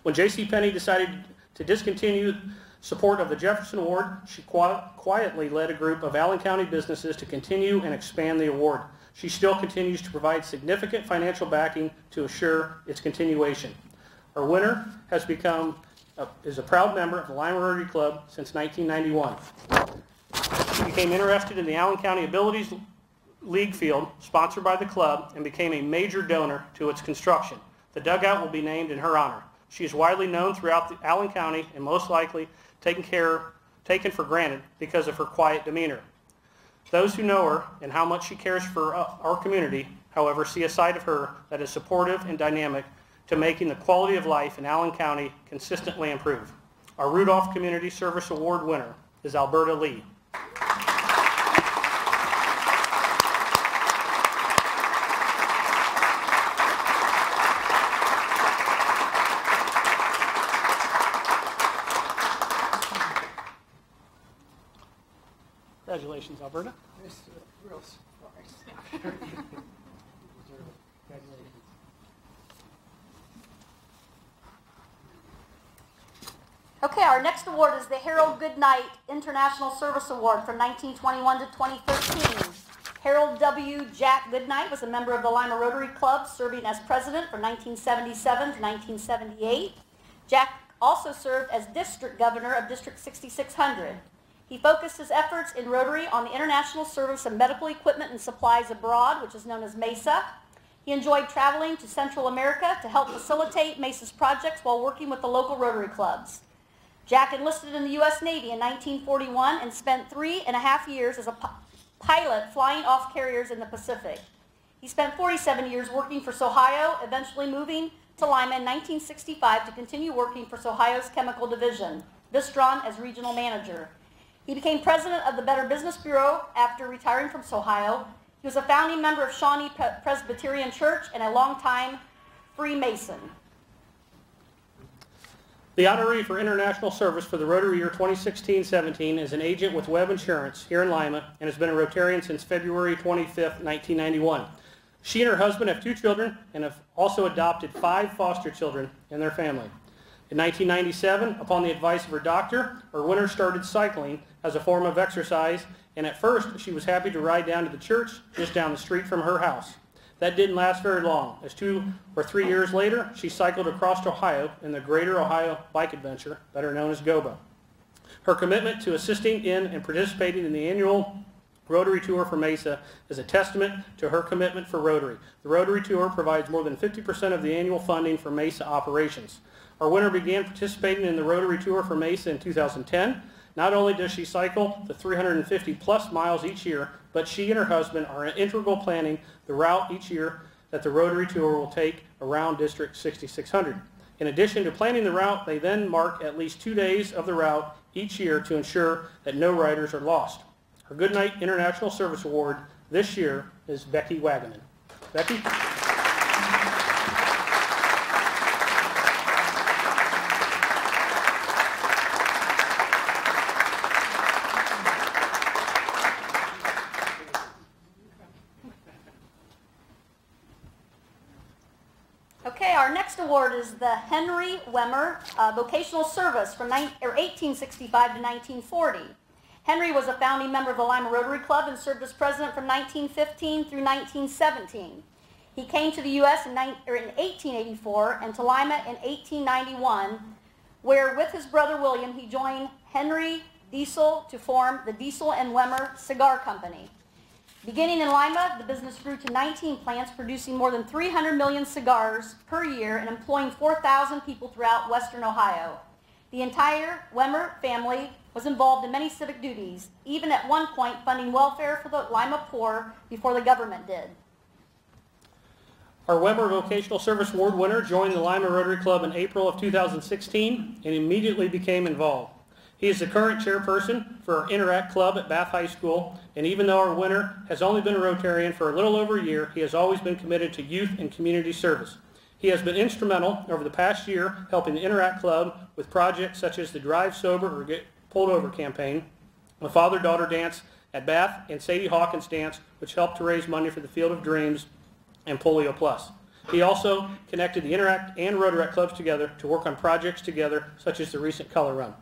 When J.C. Penney decided to discontinue support of the Jefferson Award, she quietly led a group of Allen County businesses to continue and expand the award. She still continues to provide significant financial backing to assure its continuation. Our winner has is a proud member of the Lima Rotary Club since 1991. She became interested in the Allen County Abilities League field, sponsored by the club, and became a major donor to its construction. The dugout will be named in her honor. She is widely known throughout Allen County and most likely taken for granted because of her quiet demeanor. Those who know her and how much she cares for our community, however, see a side of her that is supportive and dynamic to making the quality of life in Allen County consistently improve. Our Rudolph Community Service Award winner is Alberta Lee. Congratulations, Alberta. Real surprise. Okay, our next award is the Harold Goodnight International Service Award from 1921 to 2013. Harold W. Jack Goodnight was a member of the Lima Rotary Club, serving as president from 1977 to 1978. Jack also served as district governor of District 6600. He focused his efforts in Rotary on the international service of medical equipment and supplies abroad, which is known as MESA. He enjoyed traveling to Central America to help facilitate MESA's projects while working with the local Rotary clubs. Jack enlisted in the U.S. Navy in 1941 and spent 3.5 years as a pilot flying off carriers in the Pacific. He spent 47 years working for Sohio, eventually moving to Lima in 1965 to continue working for Sohio's Chemical Division, Vistron as regional manager. He became president of the Better Business Bureau after retiring from Sohio. He was a founding member of Shawnee Presbyterian Church and a longtime Freemason. The honoree for international service for the Rotary year 2016-17 is an agent with Webb Insurance here in Lima and has been a Rotarian since February 25, 1991. She and her husband have 2 children and have also adopted 5 foster children in their family. In 1997, upon the advice of her doctor, her winner started cycling as a form of exercise, and at first she was happy to ride down to the church just down the street from her house. That didn't last very long, as 2 or 3 years later, she cycled across Ohio in the Greater Ohio Bike Adventure, better known as GOBA. Her commitment to assisting in and participating in the annual Rotary Tour for Mesa is a testament to her commitment for Rotary. The Rotary Tour provides more than 50% of the annual funding for Mesa operations. Our winner began participating in the Rotary Tour for Mesa in 2010. Not only does she cycle the 350 plus miles each year, but she and her husband are integral planning the route each year that the Rotary Tour will take around District 6600. In addition to planning the route, they then mark at least 2 days of the route each year to ensure that no riders are lost. Her Goodnight International Service Award this year is Becky Wagaman. Becky? Okay, our next award is the Henry Wemmer Vocational Service from 1865 to 1940. Henry was a founding member of the Lima Rotary Club and served as president from 1915 through 1917. He came to the U.S. in 1884 and to Lima in 1891, where with his brother William he joined Henry Diesel to form the Diesel and Wemmer Cigar Company. Beginning in Lima, the business grew to 19 plants, producing more than 300 million cigars per year and employing 4,000 people throughout western Ohio. The entire Wemmer family was involved in many civic duties, even at one point funding welfare for the Lima poor before the government did. Our Wemmer Vocational Service Award winner joined the Lima Rotary Club in April of 2016 and immediately became involved. He is the current chairperson for our Interact Club at Bath High School, and even though our winner has only been a Rotarian for a little over a year, he has always been committed to youth and community service. He has been instrumental over the past year helping the Interact Club with projects such as the Drive Sober or Get Pulled Over campaign, the Father-Daughter Dance at Bath, and Sadie Hawkins Dance, which helped to raise money for the Field of Dreams and Polio Plus. He also connected the Interact and Rotaract clubs together to work on projects together, such as the recent Color Run.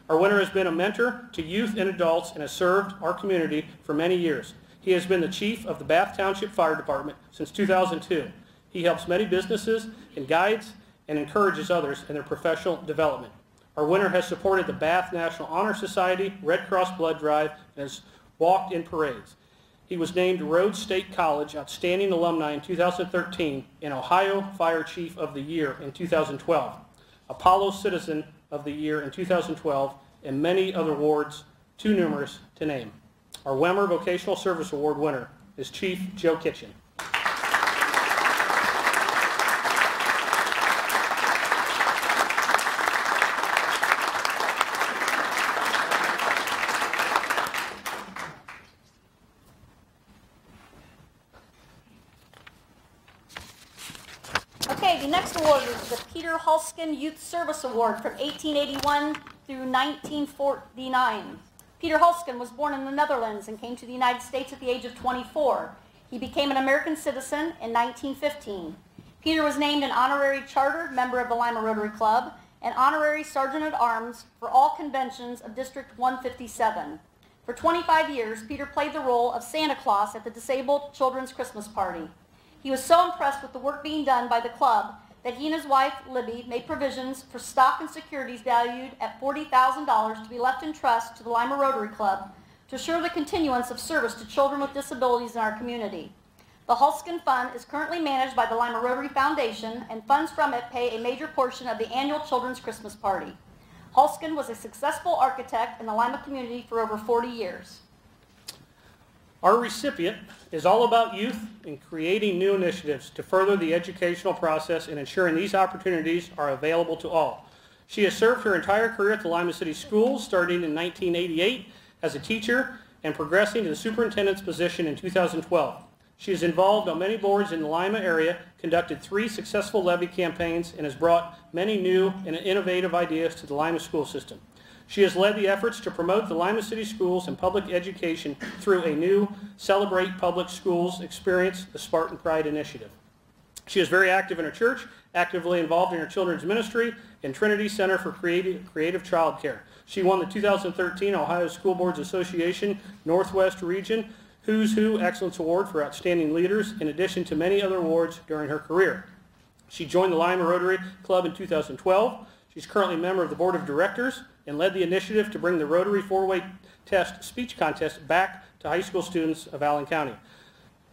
Our winner has been a mentor to youth and adults and has served our community for many years. He has been the chief of the Bath Township Fire Department since 2002. He helps many businesses and guides and encourages others in their professional development. Our winner has supported the Bath National Honor Society, Red Cross Blood Drive, and has walked in parades. He was named Rhodes State College Outstanding Alumni in 2013 and Ohio Fire Chief of the Year in 2012, Apollo Citizen of the Year in 2012, and many other awards, too numerous to name. Our Wemmer Vocational Service Award winner is Chief Joe Kitchen. Okay, the next award is the Peter Hulsken Youth Service Award from 1881 through 1949. Peter Hulsken was born in the Netherlands and came to the United States at the age of 24. He became an American citizen in 1915. Peter was named an honorary chartered member of the Lima Rotary Club and honorary sergeant at arms for all conventions of District 157. For 25 years, Peter played the role of Santa Claus at the Disabled Children's Christmas Party. He was so impressed with the work being done by the club that he and his wife, Libby, made provisions for stock and securities valued at $40,000 to be left in trust to the Lima Rotary Club to assure the continuance of service to children with disabilities in our community. The Hulsken Fund is currently managed by the Lima Rotary Foundation, and funds from it pay a major portion of the annual Children's Christmas Party. Hulsken was a successful architect in the Lima community for over 40 years. Our recipient is all about youth and creating new initiatives to further the educational process and ensuring these opportunities are available to all. She has served her entire career at the Lima City Schools, starting in 1988 as a teacher and progressing to the superintendent's position in 2012. She is involved on many boards in the Lima area, conducted 3 successful levy campaigns, and has brought many new and innovative ideas to the Lima school system. She has led the efforts to promote the Lima City Schools and public education through a new Celebrate Public Schools Experience, the Spartan Pride Initiative. She is very active in her church, actively involved in her children's ministry, and Trinity Center for Creative Child Care. She won the 2013 Ohio School Boards Association Northwest Region Who's Who Excellence Award for Outstanding Leaders, in addition to many other awards during her career. She joined the Lima Rotary Club in 2012. She's currently a member of the Board of Directors and led the initiative to bring the Rotary 4-Way Test Speech Contest back to high school students of Allen County.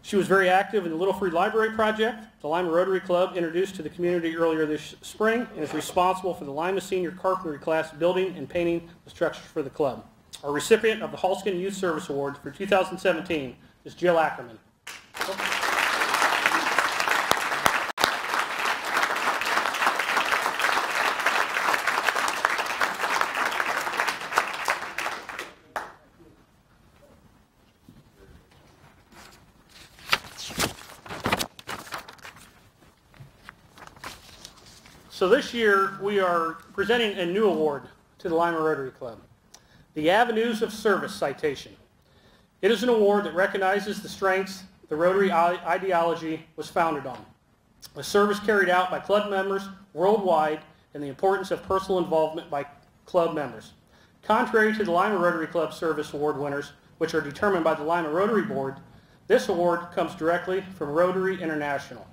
She was very active in the Little Free Library Project, the Lima Rotary Club introduced to the community earlier this spring, and is responsible for the Lima Senior Carpentry class building and painting the structures for the club. Our recipient of the Hulsken Youth Service Award for 2017 is Jill Ackerman. So this year we are presenting a new award to the Lima Rotary Club, the Avenues of Service Citation. It is an award that recognizes the strengths the Rotary ideology was founded on, the service carried out by club members worldwide, and the importance of personal involvement by club members. Contrary to the Lima Rotary Club Service Award winners, which are determined by the Lima Rotary Board, this award comes directly from Rotary International.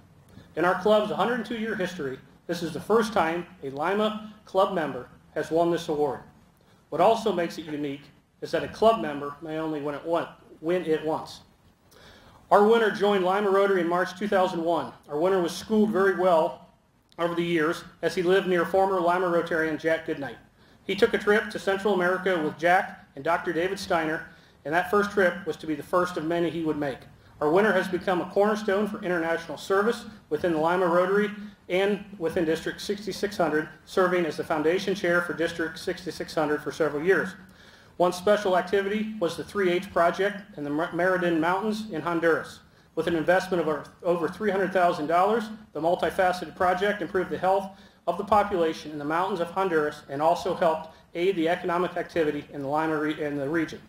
In our club's 102-year history, this is the first time a Lima club member has won this award. What also makes it unique is that a club member may only win it once. Our winner joined Lima Rotary in March 2001. Our winner was schooled very well over the years as he lived near former Lima Rotarian Jack Goodnight. He took a trip to Central America with Jack and Dr. David Steiner, and that first trip was to be the first of many he would make. Our winner has become a cornerstone for international service within the Lima Rotary and within District 6600, serving as the foundation chair for District 6600 for several years. One special activity was the 3H project in the Merindad Mountains in Honduras. With an investment of over $300,000, the multifaceted project improved the health of the population in the mountains of Honduras and also helped aid the economic activity in the region.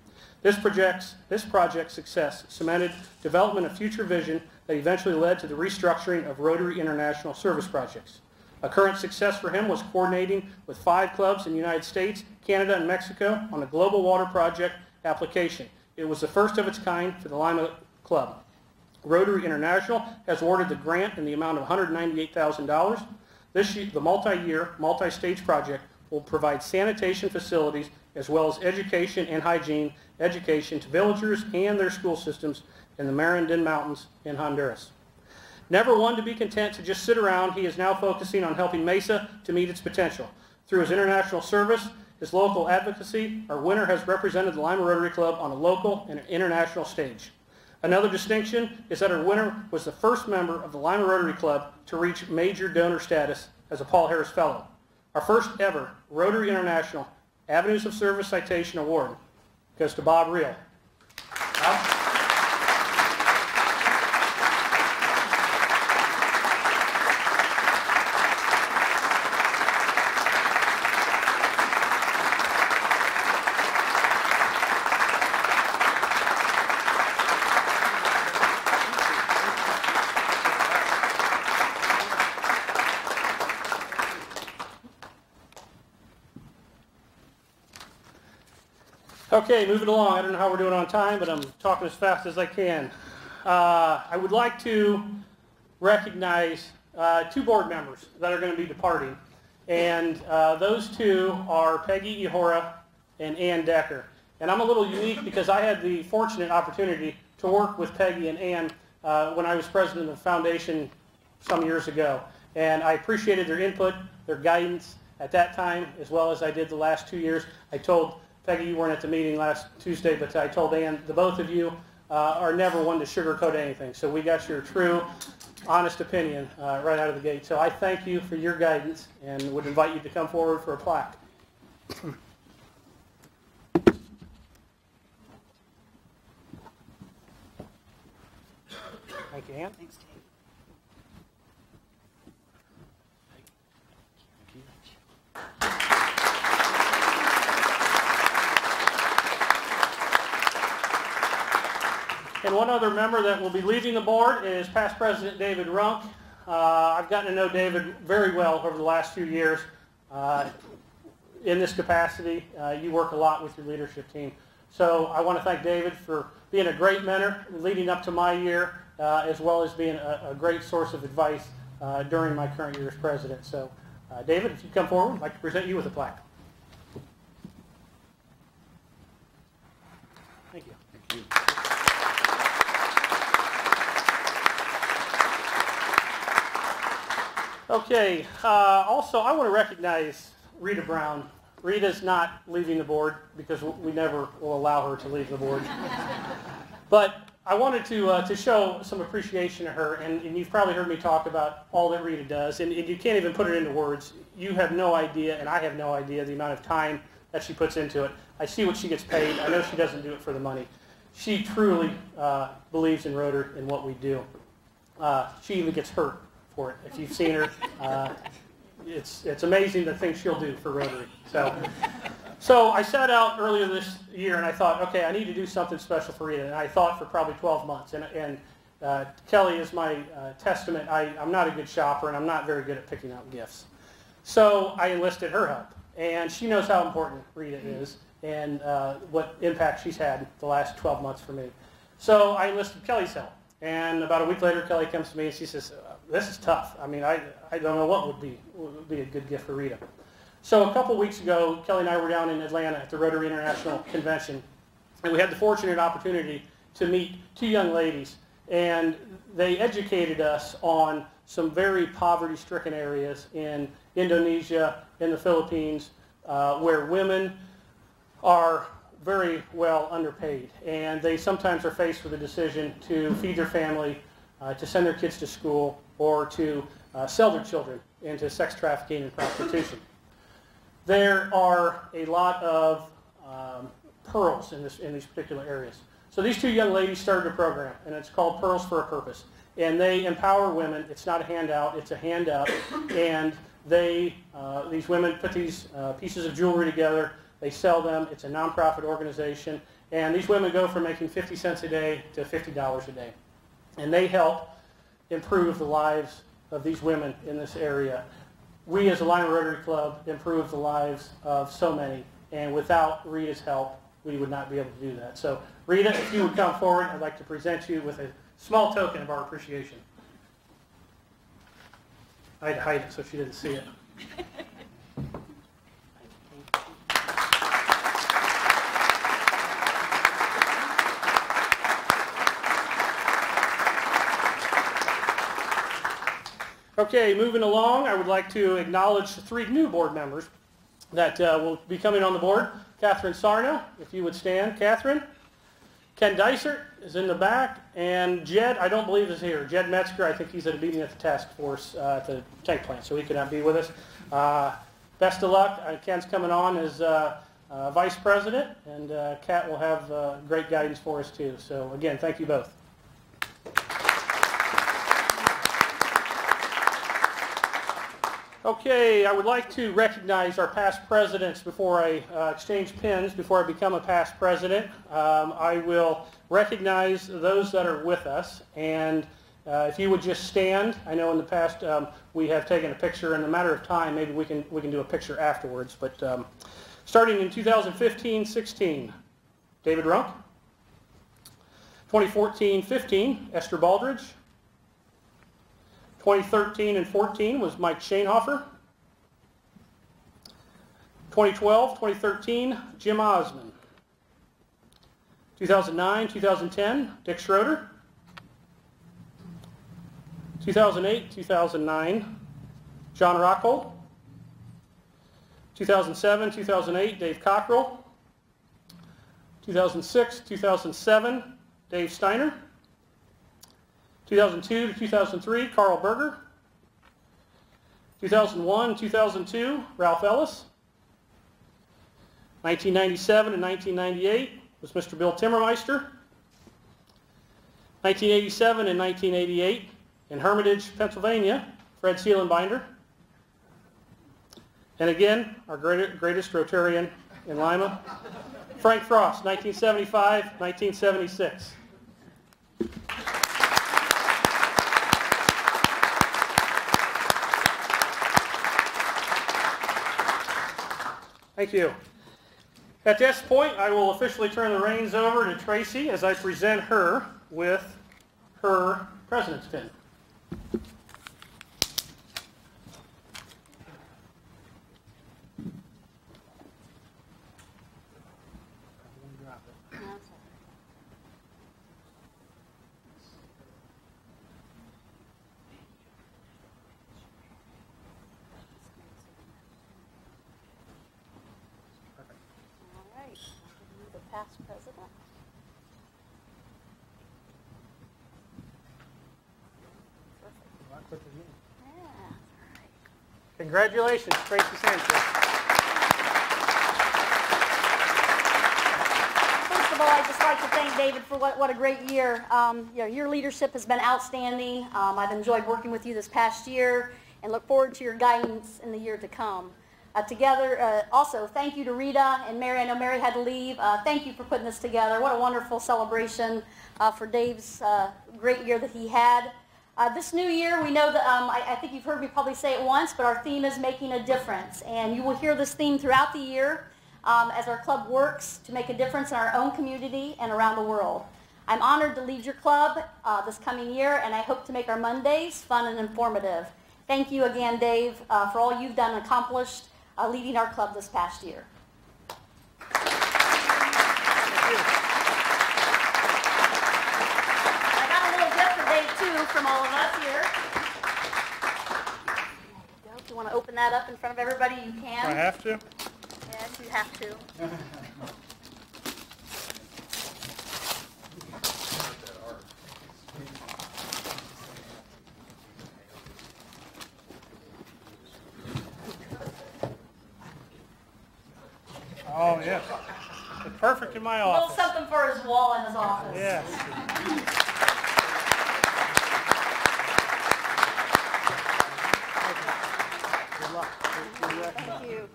This project's success cemented development of future vision that eventually led to the restructuring of Rotary International Service Projects. A current success for him was coordinating with 5 clubs in the United States, Canada, and Mexico on a global water project application. It was the first of its kind for the Lima Club. Rotary International has awarded the grant in the amount of $198,000. The multi-year, multi-stage project will provide sanitation facilities as well as education and hygiene education to villagers and their school systems in the Merindad Mountains in Honduras. Never one to be content to just sit around, he is now focusing on helping Mesa to meet its potential. Through his international service, his local advocacy, our winner has represented the Lima Rotary Club on a local and international stage. Another distinction is that our winner was the first member of the Lima Rotary Club to reach major donor status as a Paul Harris Fellow. Our first ever Rotary International Avenues of Service Citation Award goes to Bob Reel. Bob? Okay, moving along. I don't know how we're doing on time, but I'm talking as fast as I can. I would like to recognize 2 board members that are going to be departing. And those 2 are Peggy Ihora and Ann Decker. And I'm a little unique because I had the fortunate opportunity to work with Peggy and Ann when I was president of the foundation some years ago. And I appreciated their input, their guidance at that time, as well as I did the last 2 years. I told Peggy, you weren't at the meeting last Tuesday, but I told Ann, the both of you are never one to sugarcoat anything. So we got your true, honest opinion right out of the gate. So I thank you for your guidance and would invite you to come forward for a plaque. Thank you, Ann. Thanks, Dave. And one other member that will be leaving the board is past President David Runk. I've gotten to know David very well over the last few years in this capacity. You work a lot with your leadership team. So I want to thank David for being a great mentor leading up to my year, as well as being a great source of advice during my current year as president. So David, if you come forward, I'd like to present you with a plaque. Thank you. Thank you. Okay, also I want to recognize Rita Brown. Rita's not leaving the board because we never will allow her to leave the board. But I wanted to show some appreciation to her, and you've probably heard me talk about all that Rita does, and you can't even put it into words. You have no idea, and I have no idea, the amount of time that she puts into it. I see what she gets paid. I know she doesn't do it for the money. She truly believes in Rotary and what we do. She even gets hurt for it. If you've seen her, it's amazing the things she'll do for Rotary. So I set out earlier this year and I thought, okay, I need to do something special for Rita. And I thought for probably 12 months. And Kelly is my testament. I'm not a good shopper and I'm not very good at picking out gifts. So I enlisted her help. And she knows how important Rita is and what impact she's had the last 12 months for me. So I enlisted Kelly's help. And about a week later, Kelly comes to me and she says, this is tough. I mean, I don't know what would be a good gift for Rita. So a couple weeks ago, Kelly and I were down in Atlanta at the Rotary International Convention, and we had the fortunate opportunity to meet two young ladies, and they educated us on some very poverty-stricken areas in Indonesia, in the Philippines, where women are very well underpaid, and they sometimes are faced with a decision to feed their family, to send their kids to school, or to sell their children into sex trafficking and prostitution. There are a lot of pearls in these particular areas. So these two young ladies started a program, and it's called Pearls for a Purpose. And they empower women. It's not a handout, it's a hand up. And these women put these pieces of jewelry together. They sell them. It's a nonprofit organization. And these women go from making 50 cents a day to $50 a day. And they help improve the lives of these women in this area. We as the Lima Rotary Club improve the lives of so many. And without Rita's help, we would not be able to do that. So Rita, if you would come forward, I'd like to present you with a small token of our appreciation. I had to hide it so she didn't see it. Okay, moving along, I would like to acknowledge 3 new board members that will be coming on the board. Catherine Sarno, if you would stand. Catherine. Ken Dysert is in the back, and Jed, I don't believe is here. Jed Metzger, I think he's at a meeting at the task force at the tank plant, so he could not be with us. Best of luck. Ken's coming on as vice president, and Kat will have great guidance for us too. So again, thank you both. Okay, I would like to recognize our past presidents before I exchange pins, before I become a past president. I will recognize those that are with us, and if you would just stand. I know in the past we have taken a picture. In a matter of time, maybe we can do a picture afterwards. But starting in 2015-16, David Runk. 2014-15, Esther Baldridge. 2013 and 14 was Mike Shanehofer. 2012-2013, Jim Osmond. 2009-2010, Dick Schroeder. 2008-2009, John Rockhold. 2007-2008, Dave Cockrell. 2006-2007, Dave Steiner. 2002 to 2003, Carl Berger. 2001-2002, Ralph Ellis. 1997 and 1998 was Mr. Bill Timmermeister. 1987 and 1988 in Hermitage, Pennsylvania, Fred Seelenbinder. And again, our greatest Rotarian in Lima, Frank Frost, 1975-1976. Thank you. At this point, I will officially turn the reins over to Tracie as I present her with her President's Pin. Past president. Perfect. Yeah. Congratulations, Tracie Sanchez. First of all, I'd just like to thank David for what a great year. Your leadership has been outstanding. I've enjoyed working with you this past year and look forward to your guidance in the year to come. Also, thank you to Rita and Mary. I know Mary had to leave. Thank you for putting this together. What a wonderful celebration for Dave's great year that he had. This new year, we know that, I think you've heard me probably say it once, but our theme is making a difference. And you will hear this theme throughout the year as our club works to make a difference in our own community and around the world. I'm honored to lead your club this coming year, and I hope to make our Mondays fun and informative. Thank you again, Dave, for all you've done and accomplished leading our club this past year. I got a little gift for Dave, too, from all of us here. If you want to open that up in front of everybody, you can. I have to? Yes, you have to. Oh, yes. It's perfect in my A little office. something for his wall in his office. Yes. Thank you.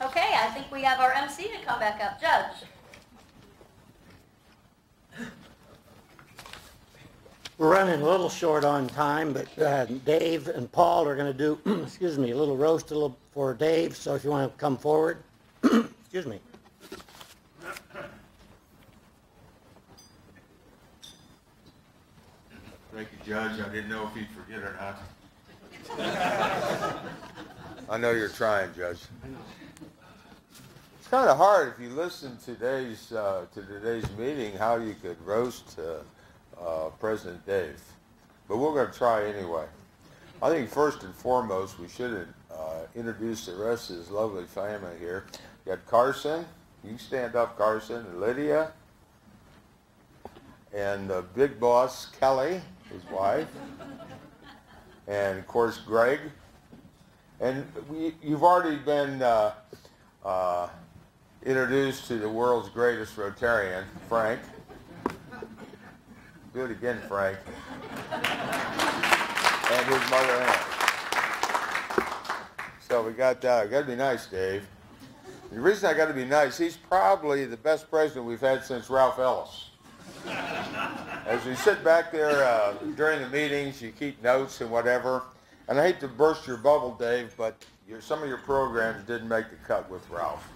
Okay, I think we have our MC to come back up. Judge. We're running a little short on time, but Dave and Paul are going to do, excuse me, a little roast for Dave, so if you want to come forward. Excuse me. Thank you, Judge. I didn't know if you'd forget or not. I know you're trying, Judge. It's kind of hard if you listen to today's meeting how you could roast President Dave, but we're going to try anyway. I think first and foremost we should introduce the rest of his lovely family here. You got Carson. You can stand up, Carson, and Lydia, and the big boss Kelly, his wife, and of course Greg. And you've already been introduced to the world's greatest Rotarian, Frank. Do it again, Frank. And his mother, Ann. So we got that. I got to be nice, Dave. The reason I got to be nice, he's probably the best president we've had since Ralph Ellis. As we sit back there during the meetings, you keep notes and whatever. And I hate to burst your bubble, Dave, but some of your programs didn't make the cut with Ralph.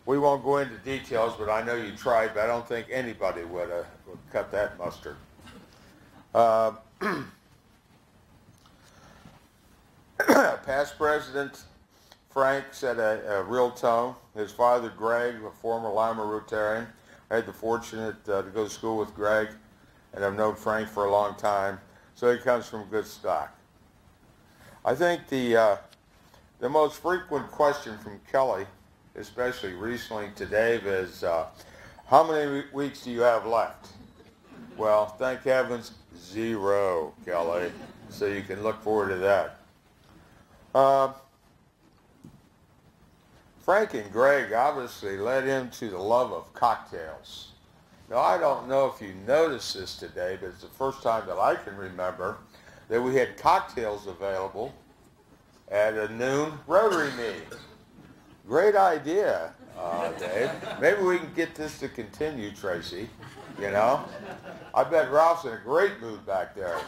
We won't go into details, but I know you tried, but I don't think anybody would cut that mustard. Past President Frank set a real tone. His father, Greg, a former Lima Rotarian, I had the fortunate to go to school with Greg, and I've known Frank for a long time, so he comes from good stock. I think the most frequent question from Kelly, especially recently to Dave, is how many weeks do you have left? Well, thank heavens, 0, Kelly, so you can look forward to that. Frank and Greg obviously led him to the love of cocktails. Now, I don't know if you noticed this today, but it's the first time that I can remember that we had cocktails available at a noon Rotary meeting. Great idea, Dave. Maybe we can get this to continue, Tracy, you know? I bet Ralph's in a great mood back there.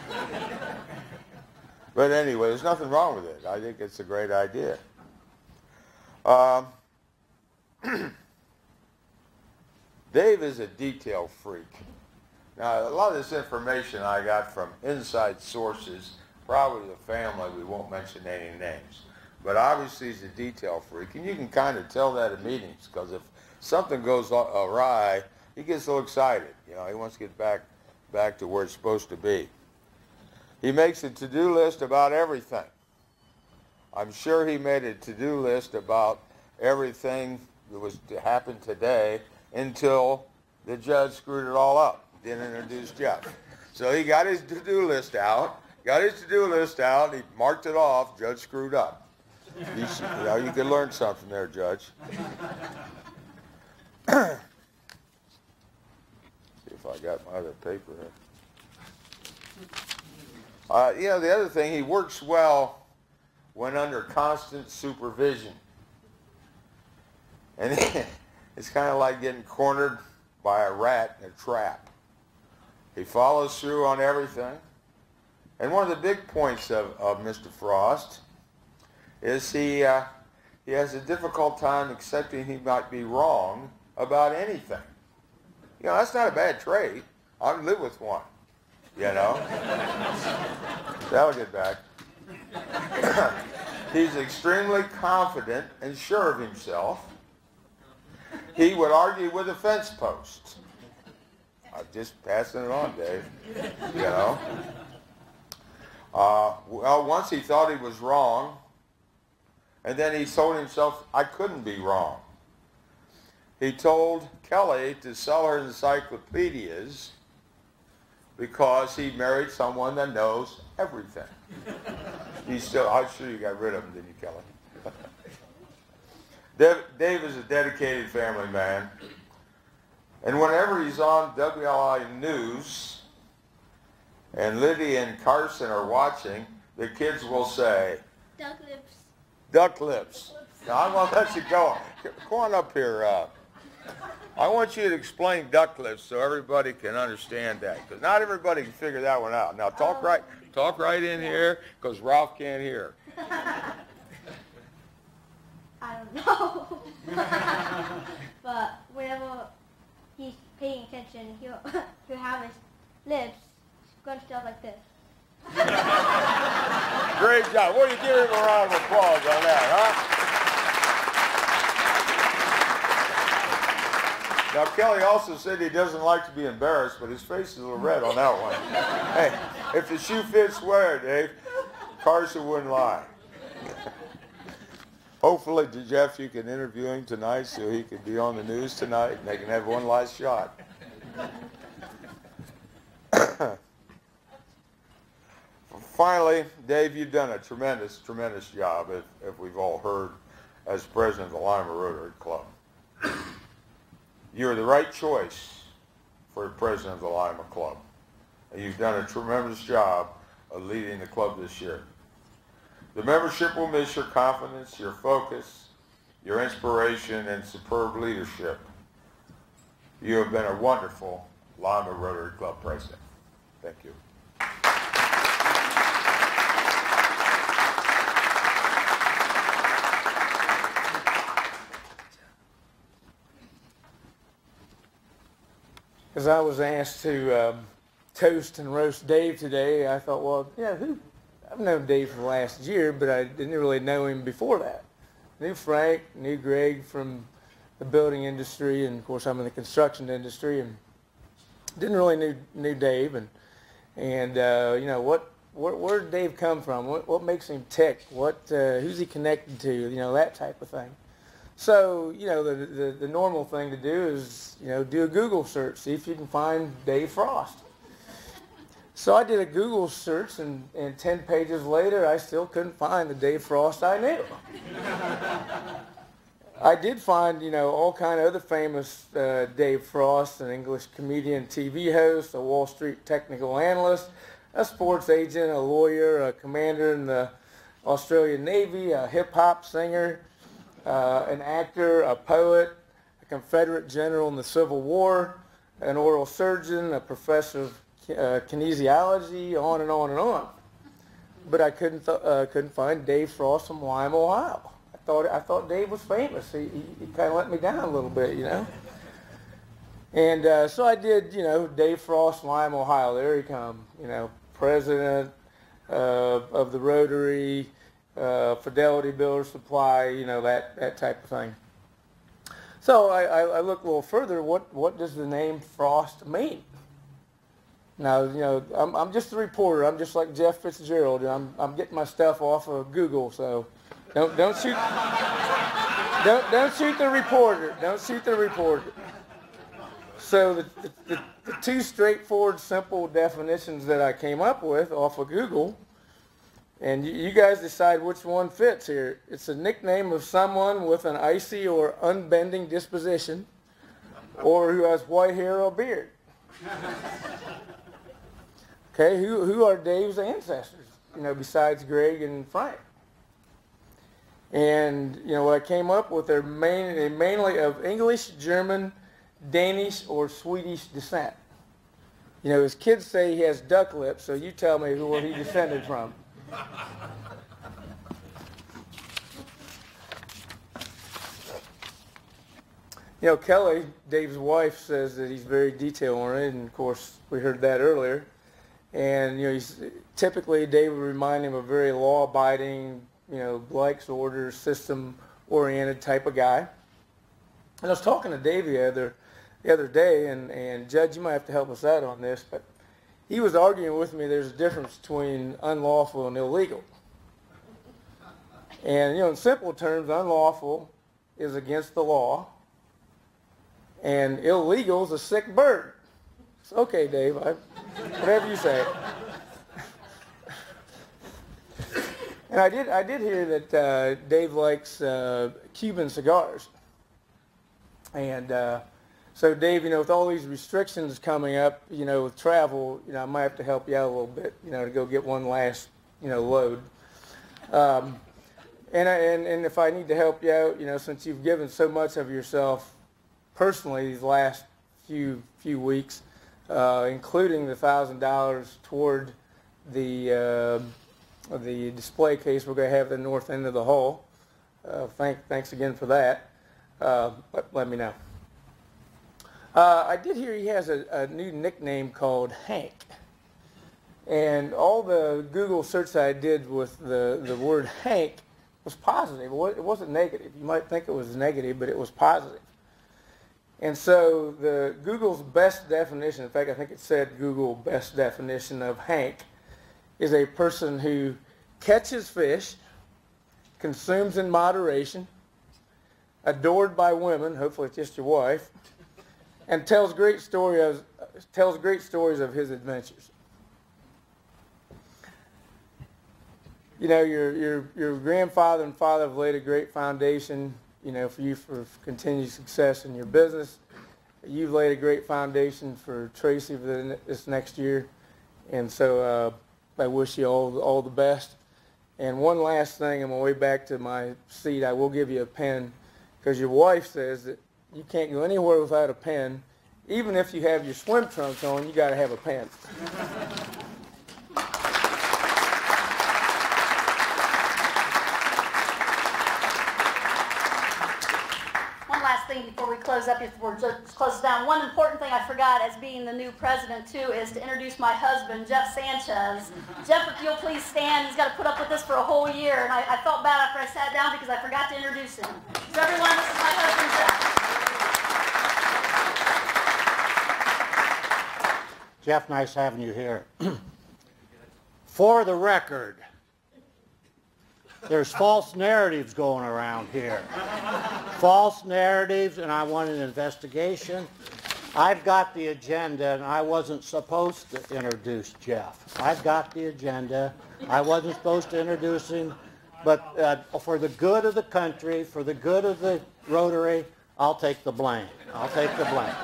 But anyway, there's nothing wrong with it. I think it's a great idea. Dave is a detail freak. Now, a lot of this information I got from inside sources, probably the family, we won't mention any names. But obviously he's a detail freak, and you can kind of tell that at meetings, because if something goes awry, he gets so excited. You know, he wants to get back to where it's supposed to be. He makes a to-do list about everything. I'm sure he made a to-do list about everything that was to happen today until the judge screwed it all up, didn't introduce Jeff. So he got his to-do list out, he marked it off, judge screwed up. You know, you could learn something there, Judge. See if I got my other paper here. You know, the other thing, he works well when under constant supervision. And it's kind of like getting cornered by a rat in a trap. He follows through on everything. And one of the big points of Mr. Frost is he has a difficult time accepting he might be wrong about anything. You know, that's not a bad trait. I can live with one, you know. That'll get back. He's extremely confident and sure of himself. He would argue with a fence post. I'm just passing it on, Dave, you know. Well, once he thought he was wrong, and then he told himself, I couldn't be wrong. He told Kelly to sell her encyclopedias because he married someone that knows everything. I'm sure you got rid of him, didn't you, Kelly? Dave is a dedicated family man. And whenever he's on WLI News, and Liddy and Carson are watching, the kids will say, Duck lips. Duck lips. Now, I want to let you go. Go on up here. I want you to explain duck lips so everybody can understand that, because not everybody can figure that one out. Now, talk right in here, because Ralph can't hear. I don't know. But whenever he's paying attention, he'll have his lips scrunched up like this. Great job. What do you give him a round of applause on that, huh? Now, Kelly also said he doesn't like to be embarrassed, but his face is a little red on that one. Hey, if the shoe fits, wear it, Dave. Carson wouldn't lie. Hopefully, Jeff, you can interview him tonight so he can be on the news tonight and they can have one last shot. Finally, Dave, you've done a tremendous, tremendous job, if we've all heard, as president of the Lima Rotary Club. You're the right choice for president of the Lima Club. And you've done a tremendous job of leading the club this year. The membership will miss your confidence, your focus, your inspiration, and superb leadership. You have been a wonderful Lima Rotary Club president. Thank you. As I was asked to toast and roast Dave today, I thought, well, yeah, I've known Dave for the last year, but I didn't really know him before that. Knew Frank, knew Greg from the building industry, and of course I'm in the construction industry, and didn't really knew Dave, and you know, where did Dave come from? What makes him tick? Who's he connected to? You know, that type of thing. So, you know, the normal thing to do is, you know, do a Google search, see if you can find Dave Frost. So I did a Google search, and 10 pages later, I still couldn't find the Dave Frost I knew. I did find, you know, all kind of other famous Dave Frost, an English comedian, TV host, a Wall Street technical analyst, a sports agent, a lawyer, a commander in the Australian Navy, a hip-hop singer, an actor, a poet, a Confederate general in the Civil War, an oral surgeon, a professor of kinesiology, on and on and on. But I couldn't find Dave Frost from Lima, Ohio. I thought Dave was famous. He kind of let me down a little bit, you know. And so I did, you know, Dave Frost, Lima, Ohio. There he come, you know, president of the Rotary, Fidelity Builder Supply, you know, that type of thing. So I looked a little further. What does the name Frost mean? Now, you know, I'm just a reporter. I'm just like Jeff Fitzgerald. I'm getting my stuff off of Google, so don't shoot don't shoot the reporter. Don't shoot the reporter. So the two straightforward, simple definitions that I came up with off of Google, and you guys decide which one fits here. It's a nickname of someone with an icy or unbending disposition, or who has white hair or beard. Okay, who are Dave's ancestors, you know, besides Greg and Frank? And, you know, what I came up with, they're mainly of English, German, Danish, or Swedish descent. You know, his kids say he has duck lips, so you tell me where he descended from. You know, Kelly, Dave's wife, says that he's very detail-oriented, and of course, we heard that earlier. And, you know, typically Dave would remind him of a very law-abiding, you know, likes, orders, system-oriented type of guy. And I was talking to Dave the other day, and Judge, you might have to help us out on this, but he was arguing with me there's a difference between unlawful and illegal. And, you know, in simple terms, unlawful is against the law, and illegal is a sick bird. It's okay, Dave, whatever you say. And I did hear that Dave likes Cuban cigars. And so, Dave, you know, with all these restrictions coming up, you know, with travel, you know, I might have to help you out a little bit, you know, to go get one last, you know, load. And if I need to help you out, you know, since you've given so much of yourself personally these last few weeks, including the $1,000 toward the display case we're going to have at the north end of the hall. Thanks again for that. Let me know. I did hear he has a new nickname called Hank. And all the Google search that I did with the word Hank was positive. It wasn't negative. You might think it was negative, but it was positive. And so the Google's best definition, in fact, I think it said Google best definition of Hank, is a person who catches fish, consumes in moderation, adored by women, hopefully it's just your wife, and tells great stories of his adventures. You know, your grandfather and father have laid a great foundation, you know, for you for continued success in your business. You've laid a great foundation for Tracie for this next year, and so I wish you all the best. And one last thing, on my way back to my seat, I will give you a pen, because your wife says that you can't go anywhere without a pen. Even if you have your swim trunks on, you got to have a pen. Before we close up, before we close down, one important thing I forgot as being the new president too is to introduce my husband, Jeff Sanchez. Jeff, if you'll please stand. He's got to put up with this for a whole year, and I felt bad after I sat down because I forgot to introduce him. So everyone, this is my husband, Jeff. Jeff, nice having you here. For the record, there's false narratives going around here. False narratives, and I want an investigation. I've got the agenda, and I wasn't supposed to introduce Jeff. I've got the agenda. I wasn't supposed to introduce him, but for the good of the country, for the good of the Rotary, I'll take the blame. I'll take the blame.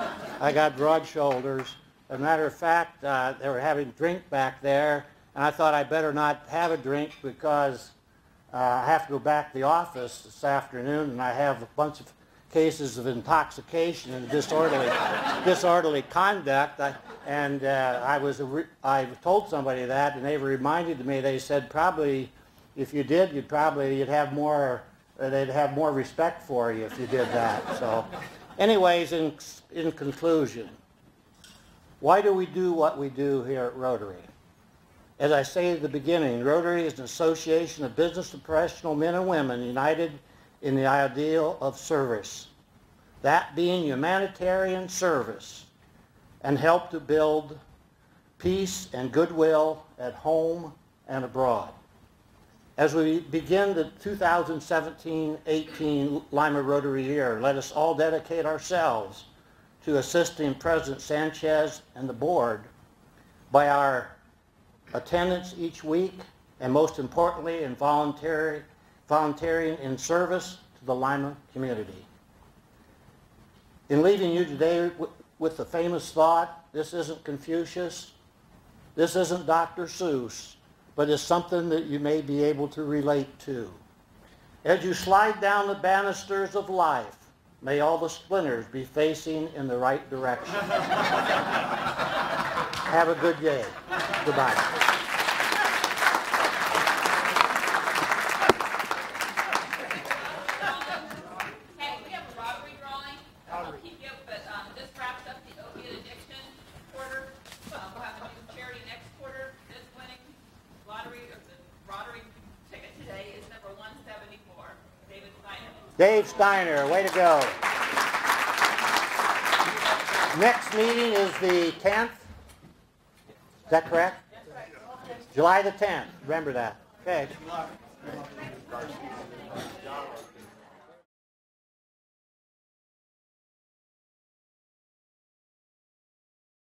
I got broad shoulders. As a matter of fact, they were having drink back there, and I thought I better not have a drink because I have to go back to the office this afternoon, and I have a bunch of cases of intoxication and disorderly conduct. I told somebody that, and they reminded me. They said probably if you did, they'd have more respect for you if you did that. So, anyways, in conclusion, why do we do what we do here at Rotary? As I say at the beginning, Rotary is an association of business professional men and women united in the ideal of service, that being humanitarian service, and help to build peace and goodwill at home and abroad. As we begin the 2017-18 Lima Rotary year, let us all dedicate ourselves to assisting President Sanchez and the board by our attendance each week, and most importantly, in volunteering in service to the Lima community. In leaving you today with the famous thought, this isn't Confucius, this isn't Dr. Seuss, but it's something that you may be able to relate to. As you slide down the banisters of life, may all the splinters be facing in the right direction. Have a good day. Goodbye. Hey, we have a Rotary drawing. Dave Steiner, way to go. Next meeting is the 10th. Is that correct? July the 10th. Remember that. Okay.